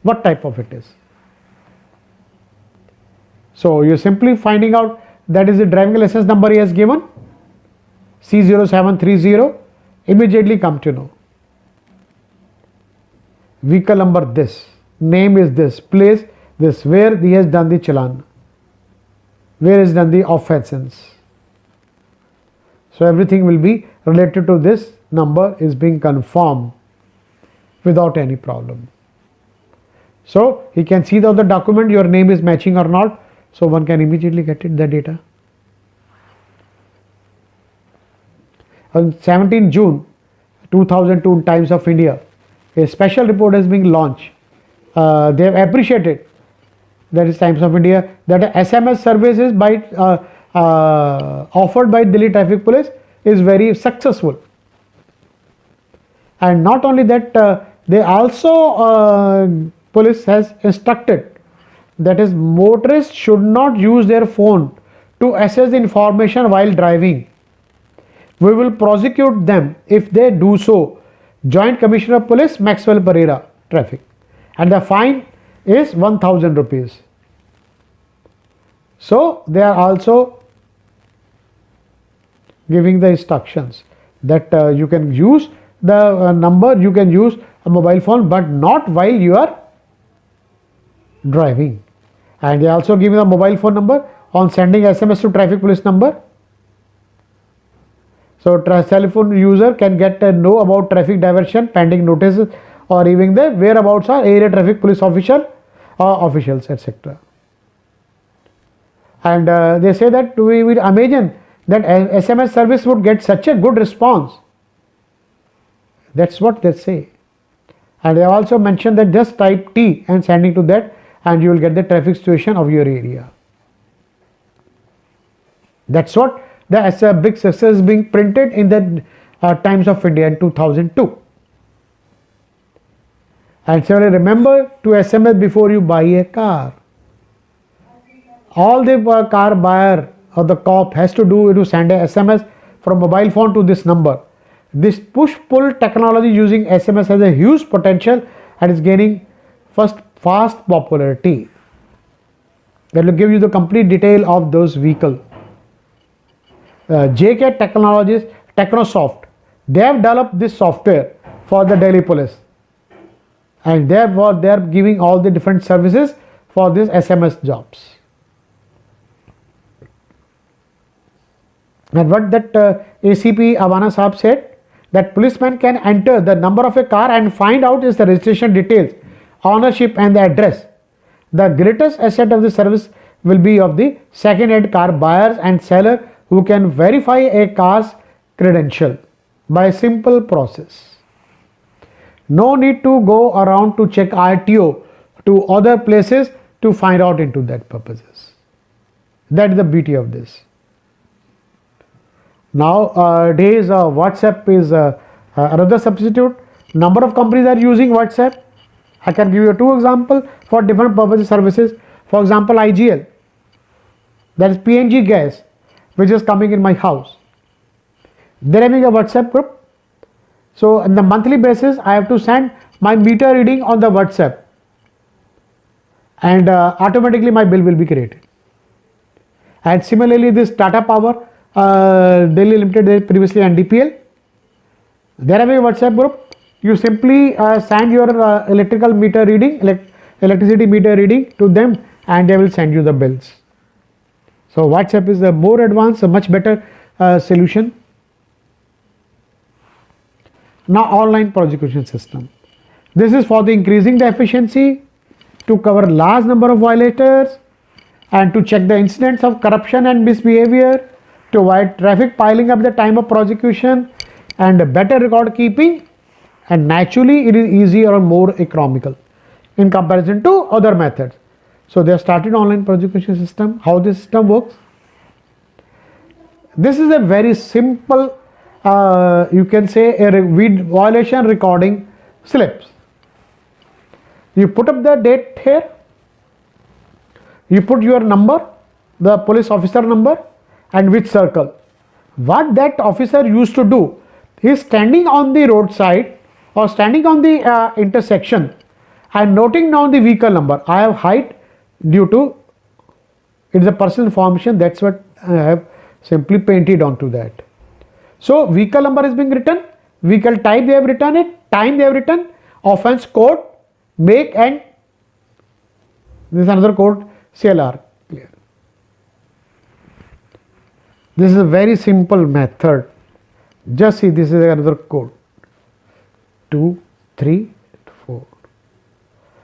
What type of it is? So you are simply finding out that is the driving license number he has given, C0730, immediately come to know. Vehicle number this, name is this, place this, where he has done the challan, where is done the offense. So everything will be related to this number is being confirmed without any problem. So he can see that the document your name is matching or not, so one can immediately get it, the data. On 17 June 2002 in Times of India, a special report has been launched. They have appreciated, that is Times of India, that SMS services by offered by Delhi Traffic Police is very successful. And not only that, they also police has instructed that is motorists should not use their phone to access information while driving. We will prosecute them if they do so. Joint Commissioner of Police Maxwell Pereira, Traffic, and the fine is 1000 rupees. So they are also giving the instructions that you can use the number, you can use a mobile phone, but not while you are driving. And they also give the mobile phone number on sending SMS to traffic police number. So telephone user can get to know about traffic diversion, pending notices, or even the whereabouts are area traffic police official or officials, etc. And they say that we will imagine that SMS service would get such a good response. That's what they say. And they also mentioned that just type T and sending to that, and you will get the traffic situation of your area. That's what as a big success being printed in the Times of India in 2002. And similarly, remember to SMS before you buy a car. All the car buyer or the cop has to do is to send a SMS from mobile phone to this number. This push-pull technology using SMS has a huge potential and is gaining fast popularity. That will give you the complete detail of those vehicles. JK Technologies, Technosoft, they have developed this software for the Delhi Police, and they are giving all the different services for these SMS jobs. And what that ACP Avana Saab said, that policeman can enter the number of a car and find out is the registration details, ownership and the address. The greatest asset of the service will be of the second-hand car buyers and seller who can verify a car's credential by a simple process. No need to go around to check RTO to other places to find out into that purposes. That is the beauty of this. Nowadays WhatsApp is another substitute. Number of companies are using WhatsApp. I can give you two examples for different purposes services. For example, IGL, that is PNG gas, which is coming in my house. They are having a WhatsApp group. So on the monthly basis, I have to send my meter reading on the WhatsApp, and automatically my bill will be created. And similarly, this Tata Power, Delhi Limited, previously NDPL, they are having a WhatsApp group. You simply send your electrical meter reading, electricity meter reading to them, and they will send you the bills. So WhatsApp is a more advanced, a much better solution. Now online prosecution system. This is for the increasing the efficiency, to cover large number of violators, and to check the incidents of corruption and misbehavior, to avoid traffic piling up the time of prosecution, and better record keeping, and naturally it is easier or more economical in comparison to other methods. So they have started online prosecution system. How this system works? This is a very simple, you can say a violation recording slips. You put up the date here, you put your number, the police officer number, and which circle. What that officer used to do, he is standing on the roadside or standing on the intersection and noting down the vehicle number. I have height due to it is a personal information, that's what I have simply painted onto that. So vehicle number is being written, vehicle type they have written it, time they have written, offense code, make, and this is another code, CLR. Clear. This is a very simple method. Just see, this is another code, 2, 3, 4.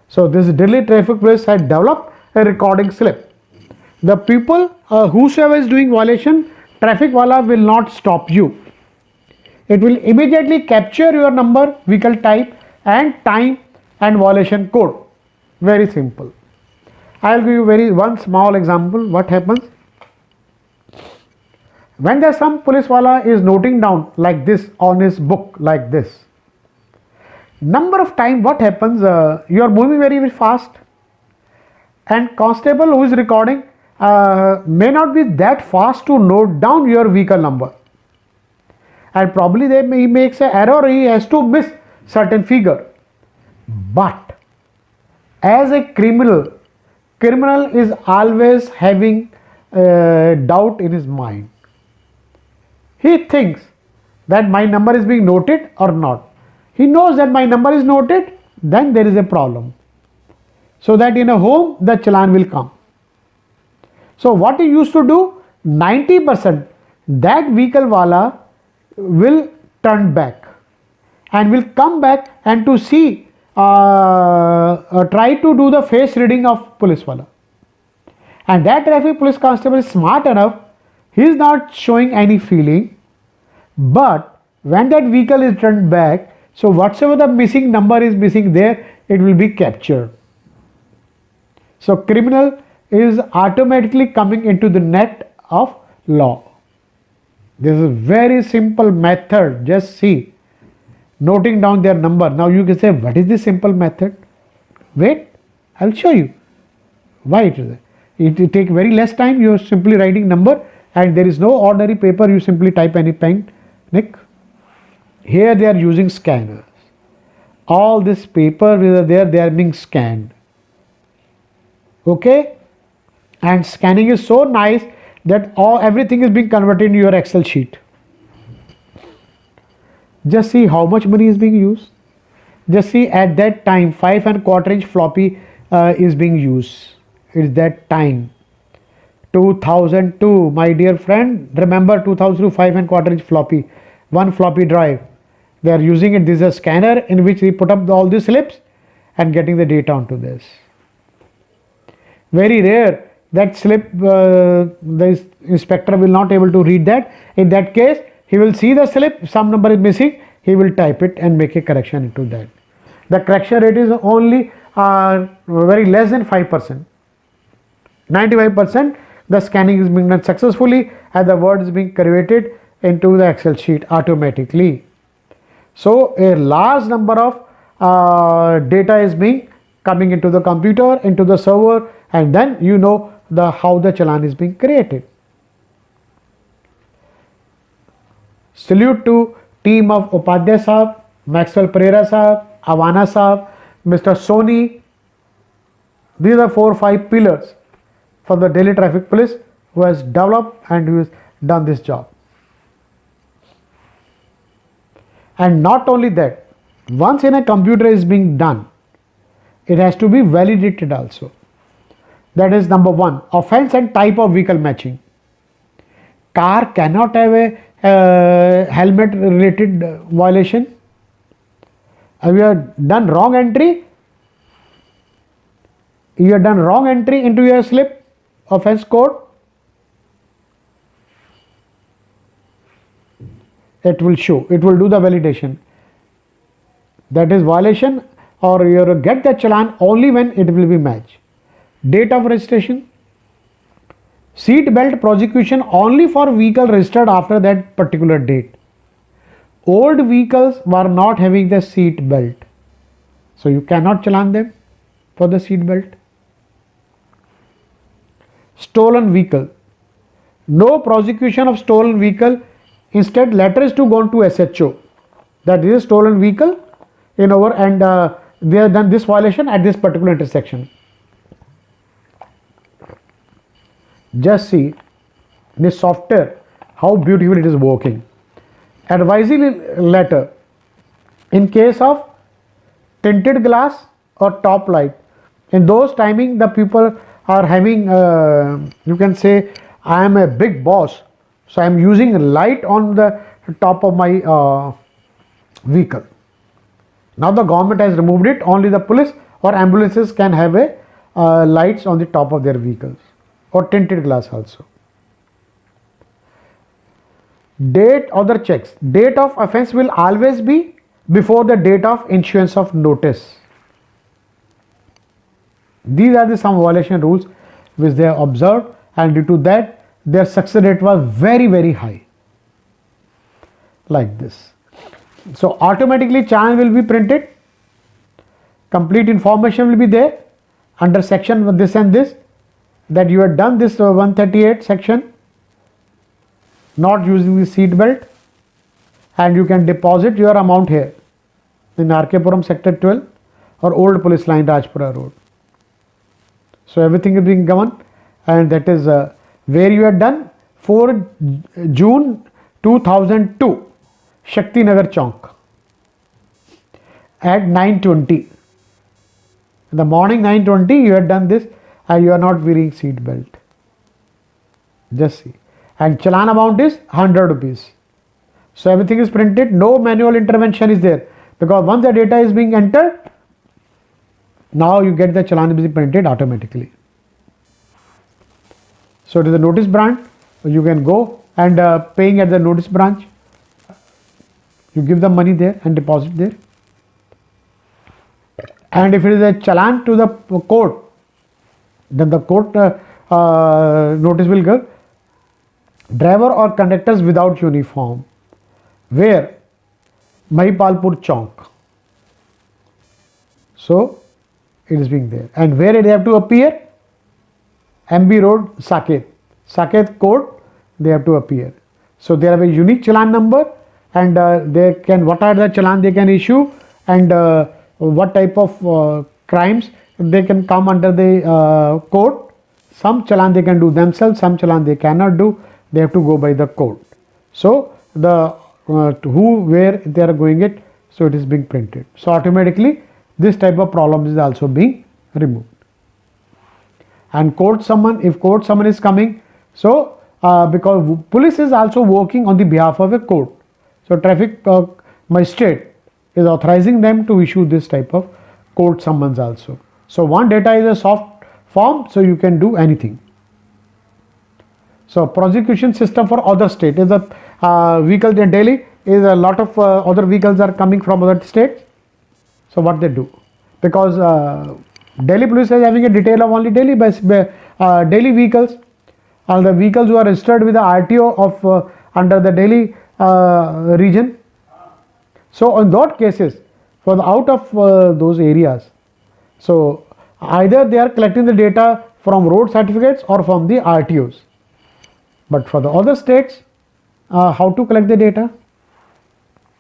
So this Delhi Traffic Police had developed a recording slip. The people whosoever is doing violation, traffic wala will not stop you. It will immediately capture your number, vehicle type, and time and violation code. Very simple. I will give you one small example. What happens when there some police wala is noting down like this on his book, like this. Number of time what happens, you are moving very fast, and constable who is recording may not be that fast to note down your vehicle number, and probably he makes an error, he has to miss certain figure. But as a criminal is always having doubt in his mind. He thinks that my number is being noted or not. He knows that my number is noted, then there is a problem. So that in a home the challan will come. So what he used to do, 90% that vehicle wala will turn back and will come back and to see, try to do the face reading of police wala. And that traffic police constable is smart enough, he is not showing any feeling, but when that vehicle is turned back, so whatsoever the missing number is missing there, it will be captured. So criminal is automatically coming into the net of law. This is a very simple method. Just see, noting down their number. Now you can say, what is this simple method? Wait, I will show you why it is. It will take very less time. You are simply writing number, and there is no ordinary paper. You simply type any pen. Nick. Here they are using scanners. All this paper there, they are being scanned. Okay, and scanning is so nice that everything is being converted into your Excel sheet. Just see how much money is being used. Just see, at that time 5 1/4 inch floppy is being used. It's that time 2002, my dear friend, remember 2002 5 1/4 inch floppy, one floppy drive. They are using it. This is a scanner in which we put up all the slips and getting the data onto this. Very rare that slip, the inspector will not able to read that. In that case, he will see the slip, some number is missing, he will type it and make a correction into that. The correction rate is only very less than 5%. 95% the scanning is being done successfully and the word is being converted into the Excel sheet automatically. So a large number of data is being coming into the computer, into the server, and then you know how the challan is being created. Salute to team of Upadhyay Sahab, Maxwell Pereira Sahab, Avana Sahab, Mr. Soni. These are 4 or 5 pillars from the Delhi Traffic Police who has developed and who has done this job. And not only that, once in a computer is being done, it has to be validated also. That is number 1, offense and type of vehicle matching. Car cannot have a helmet related violation. You have done wrong entry. You have done wrong entry into your slip offense code. It will show. It will do the validation. That is violation, or you get the challan only when it will be matched. Date of registration. Seat belt prosecution only for vehicle registered after that particular date. Old vehicles were not having the seat belt, so you cannot challan them for the seat belt. Stolen vehicle. No prosecution of stolen vehicle. Instead, letter is to go to SHO. That is a stolen vehicle in over, and they have done this violation at this particular intersection. Just see this software, how beautiful it is working. Advisory letter in case of tinted glass or top light. In those timing, the people are having, you can say, I am a big boss, so I am using light on the top of my vehicle. Now the government has removed it. Only the police or ambulances can have a lights on the top of their vehicles, or tinted glass also. Date, other checks. Date of offense will always be before the date of issuance of notice. These are the some violation rules which they have observed, and due to that their success rate was very high, like this. So automatically challan will be printed, complete information will be there under section this and this, that you have done this 138 section, not using the seat belt, and you can deposit your amount here in RK-Puram sector 12 or old police line Rajpura road. So everything is being governed, and that is where you have done 4 June 2002 Shakti Nagar Chowk at 9:20 in the morning. 9:20 you have done this, and you are not wearing seat belt. Just see, and challan amount is 100 rupees. So everything is printed, no manual intervention is there, because once the data is being entered, now you get the challan being printed automatically. So it is the notice branch. You can go and paying at the notice branch. You give the money there and deposit there. And if it is a challan to the court, then the court notice will go. Driver or conductors without uniform. Where? Mahipalpur Chowk. So it is being there. And where they have to appear? MB Road, Saket. Saket Court, they have to appear. So they have a unique challan number, and they can, what are the challan they can issue, and what type of crimes they can come under the court. Some challan they can do themselves, some challan they cannot do. They have to go by the court. So the who, where they are going it, so it is being printed. So automatically this type of problem is also being removed. And court summon, if court summon is coming, so because police is also working on the behalf of a court, so traffic magistrate is authorizing them to issue this type of court summons also. So one data is a soft form, so you can do anything. So prosecution system for other state is a vehicle in Delhi is a lot of other vehicles are coming from other states. So what they do, because Delhi police is having a detail of only Delhi Delhi vehicles. All the vehicles who are registered with the RTO of under the Delhi region. So in those cases, for the out of those areas, so either they are collecting the data from road certificates or from the RTOs. But for the other states, how to collect the data?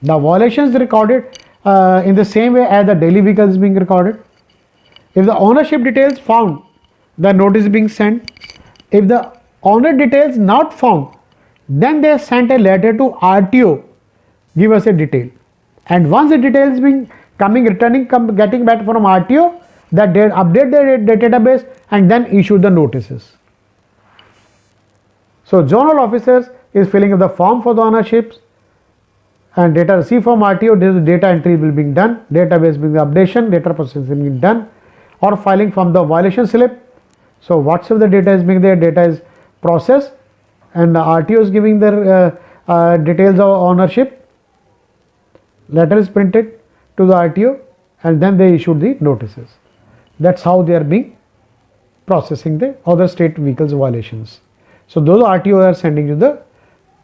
The violations recorded in the same way as the Delhi vehicle is being recorded. If the ownership details found, the notice is being sent. If the owner details not found, then they sent a letter to RTO, give us a detail. And once the details being coming, returning, getting back from RTO, that they update the database and then issue the notices. So zonal officers is filling up the form for the ownerships, and data received from RTO, this data entry will be done, database being updation, data processing being done, or filing from the violation slip. So whatsoever the data is being there, data is processed, and the RTO is giving their details of ownership. Letter is printed to the RTO, and then they issued the notices. That's how they are being processing the other state vehicles violations. So those RTO are sending you the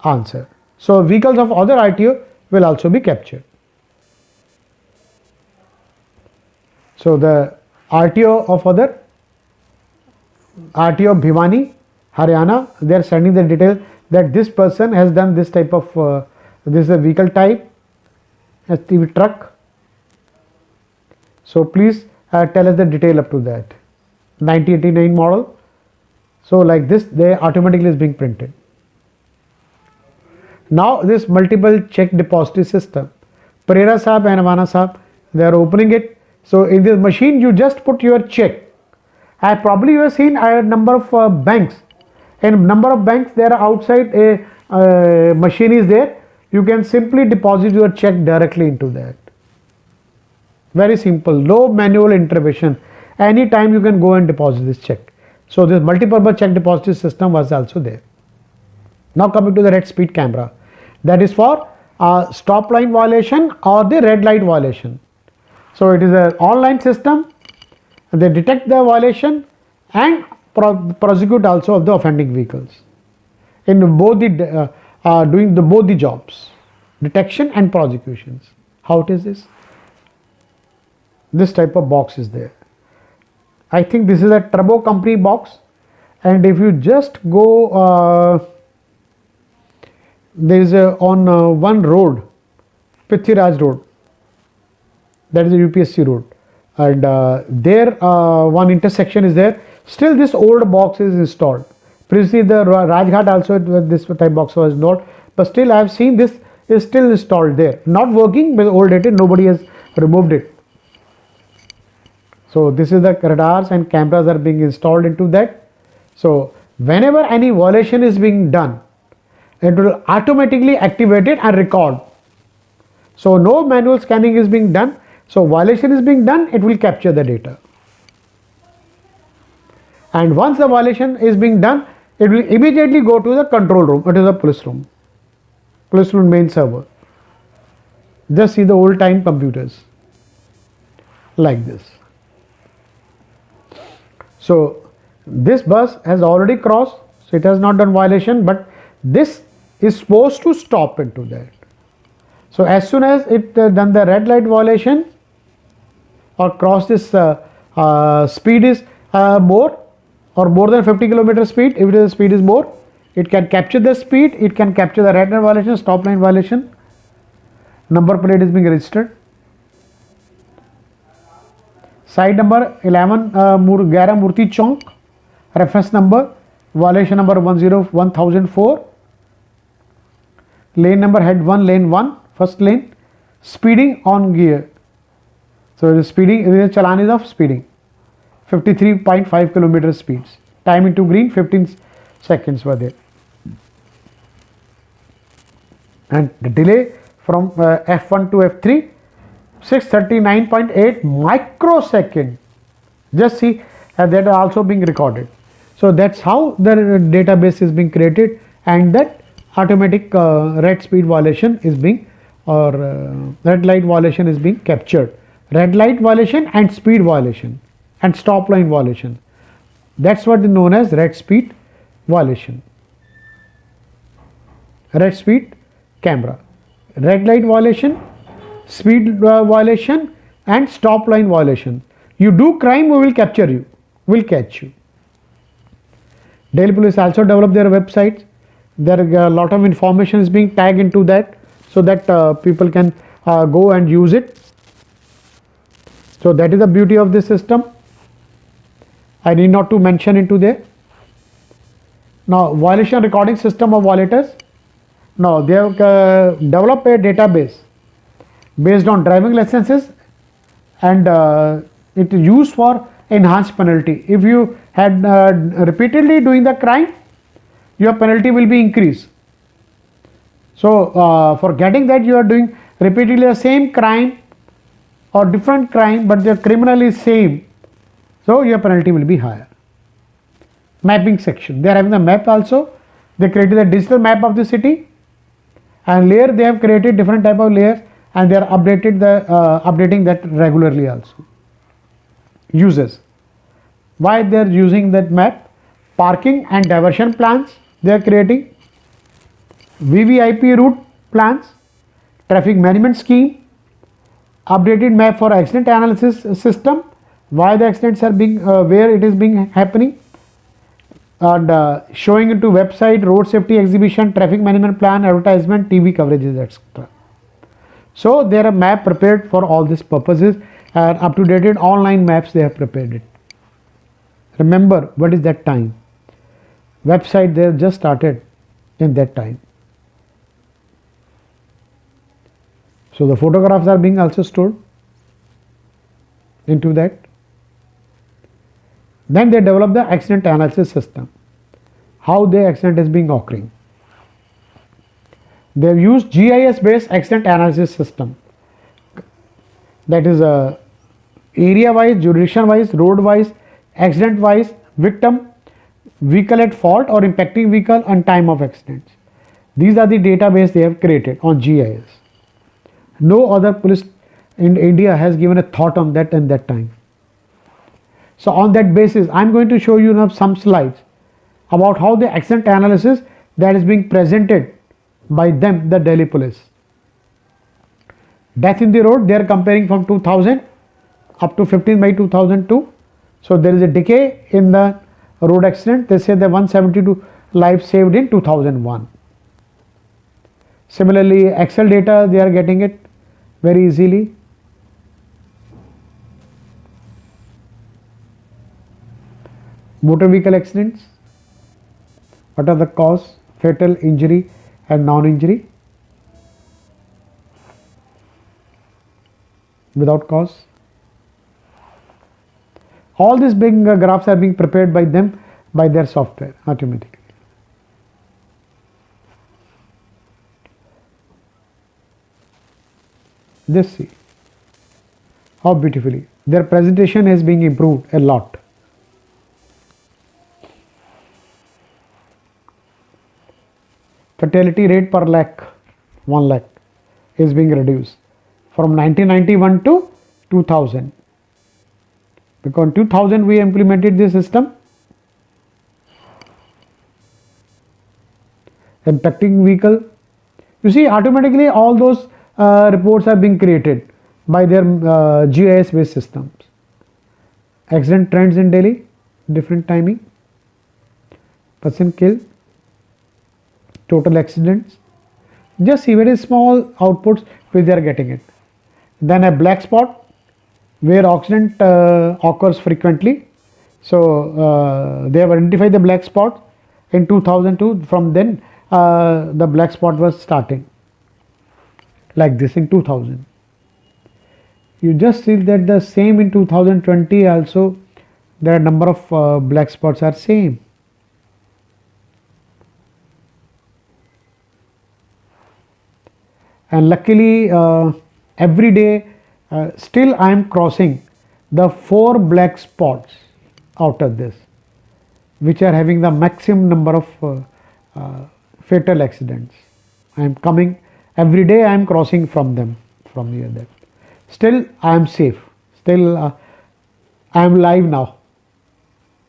answer. So vehicles of other RTO will also be captured. So the RTO of other RTO of Bhiwani, Haryana, they are sending the detail that this person has done this type of this is a vehicle type, STV truck. So please tell us the detail up to that 1989 model. So like this, they automatically is being printed. Now this multiple check depository system, Pereira Saab and Amana Saab, they are opening it. So in this machine, you just put your check. Probably you have seen a number of banks. In number of banks, there are outside a machine is there. You can simply deposit your check directly into that. Very simple, low manual intervention. Anytime you can go and deposit this check. So this multi-purpose check depository system was also there. Now coming to the red speed camera, that is for stop line violation or the red light violation. So it is an online system. They detect the violation and prosecute also of the offending vehicles. In both the doing the both the jobs, detection and prosecutions. How it is this? This type of box is there. I think this is a Turbo company box, and if you just go there is on one road, Prithviraj Road, that is a UPSC road, and there one intersection is there. Still this old box is installed. Previously the Rajghat also this type box was not, but still I have seen this is still installed there. Not working, but old dated, nobody has removed it. So this is the radars and cameras are being installed into that. So whenever any violation is being done, it will automatically activate it and record. So no manual scanning is being done. So violation is being done, it will capture the data. And once the violation is being done, it will immediately go to the control room, it is a police room main server. Just see the old time computers like this. So this bus has already crossed, so it has not done violation, but this is supposed to stop into that. So as soon as it done the red light violation or cross this speed is more or more than 50 km speed, if the speed is more, it can capture the speed, it can capture the red light violation, stop line violation, number plate is being registered. Side number 11 Gera Murti Chowk, reference number, violation number 1004, lane number head 1, lane 1, first lane, speeding on gear. So it is speeding, it is a challan is of speeding, 53.5 km speeds, time into green 15 seconds were there, and the delay from F1 to F3 639.8 microsecond. Just see that are also being recorded. So that's how the database is being created, and that automatic red speed violation is being or red light violation is being captured. Red light violation and speed violation and stop line violation. That's what is known as red speed violation. Red speed camera, red light violation, speed violation and stop line violation. You do crime, we will capture you, will catch you. Delhi Police also develop their websites. There are a lot of information is being tagged into that, so that people can go and use it. So that is the beauty of this system. I need not to mention into there. Now violation recording system of violators. Now they have developed a database based on driving licenses, and it is used for enhanced penalty. If you had repeatedly doing the crime, your penalty will be increased. So for getting that, you are doing repeatedly the same crime or different crime, but the criminal is same, so your penalty will be higher. Mapping section, they are having the map also. They created a digital map of the city, and layer they have created different type of layers, and they are updating that regularly also. Uses, why they are using that map? Parking and diversion plans they are creating, VVIP route plans, traffic management scheme, updated map for accident analysis system, why the accidents are being where it is being happening, and showing into website, road safety exhibition, traffic management plan, advertisement, TV coverages, etc. So there are map prepared for all these purposes, and up to date online maps they have prepared it. Remember, what is that time? Website they have just started in that time. So the photographs are being also stored into that. Then they develop the accident analysis system, how the accident is being occurring. They have used GIS based accident analysis system, that is area wise, jurisdiction wise, road wise, accident wise, victim, vehicle at fault or impacting vehicle, and time of accidents. These are the database they have created on GIS. No other police in India has given a thought on that in that time. So on that basis, I am going to show you now some slides about how the accident analysis that is being presented by them, the Delhi police. Death in the road, they are comparing from 2000 up to 15 May 2002. So there is a decay in the road accident. They say the 172 lives saved in 2001. Similarly, Excel data, they are getting it very easily. Motor vehicle accidents, what are the cause, fatal, injury and non-injury, without cause. All these big graphs are being prepared by them, by their software automatically. Just see how beautifully their presentation is being improved a lot. Fatality rate per lakh, 1 lakh is being reduced from 1991 to 2000. Because in 2000 we implemented this system. Impacting vehicle, you see automatically all those reports are being created by their GIS based systems. Accident trends in Delhi, different timing, person killed, total accidents. Just see very small outputs which they are getting it. Then a black spot where accident occurs frequently. So they have identified the black spot in 2002. From then the black spot was starting like this in 2000. You just see that the same in 2020 also, there are number of black spots are same. And luckily every day still I am crossing the 4 black spots out of this, which are having the maximum number of fatal accidents. I am coming every day, I am crossing from them, from here that. Still I am safe, still I am live now.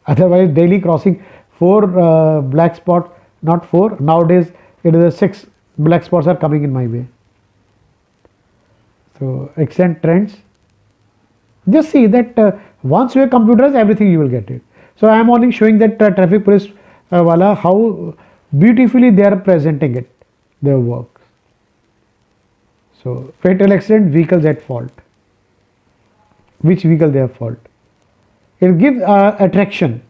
Otherwise daily crossing 4 black spot, not 4, nowadays it is a 6 black spots are coming in my way. So accident trends, just see that once you have computers, everything you will get it. So I am only showing that traffic police wala how beautifully they are presenting it, their work. So fatal accident, vehicles at fault, which vehicle they have fault. It will give attraction.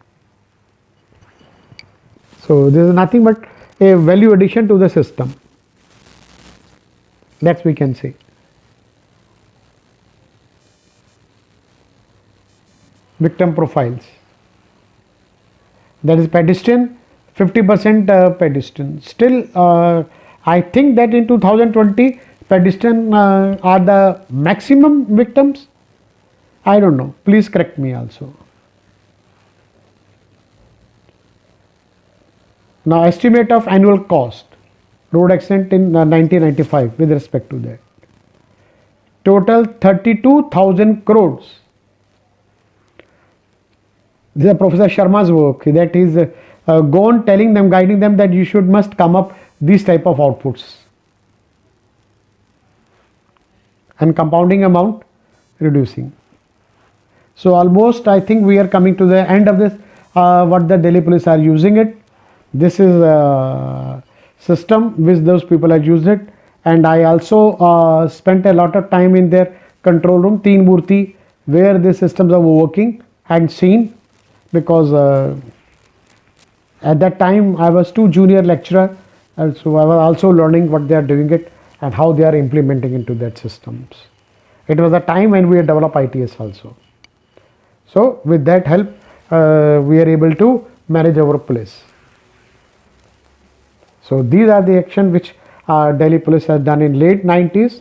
So this is nothing but a value addition to the system, that we can say. Victim profiles, that is pedestrian, 50% pedestrian. Still I think that in 2020 pedestrians are the maximum victims. I don't know. Please correct me also. Now, estimate of annual cost road accident in 1995 with respect to that. Total 32,000 crores. This is Professor Sharma's work, that is gone telling them, guiding them that you should must come up these type of outputs, and compounding amount reducing. So almost I think we are coming to the end of this, what the Delhi police are using it. This is a system which those people have used it, and I also spent a lot of time in their control room, Teen Murti, where these systems are working and seen, because at that time I was too junior lecturer, and so I was also learning what they are doing it and how they are implementing into that systems. It was a time when we had developed ITS also. So with that help, we are able to manage our police. So these are the action which Delhi police has done in late 90s,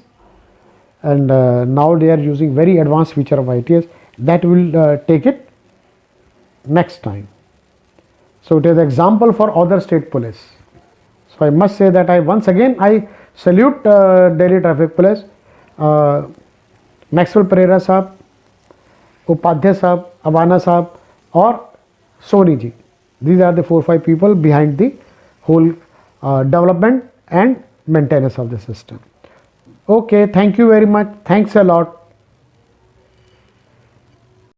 and now they are using very advanced feature of ITS. That will take it next time. So it is example for other state police. So I must say that I once again I salute Delhi Traffic Police, Maxwell Pereira Saab, Upadhyay Saab, Avana Saab, or Soni ji. These are the 4-5 people behind the whole development and maintenance of the system. Okay, thank you very much. Thanks a lot.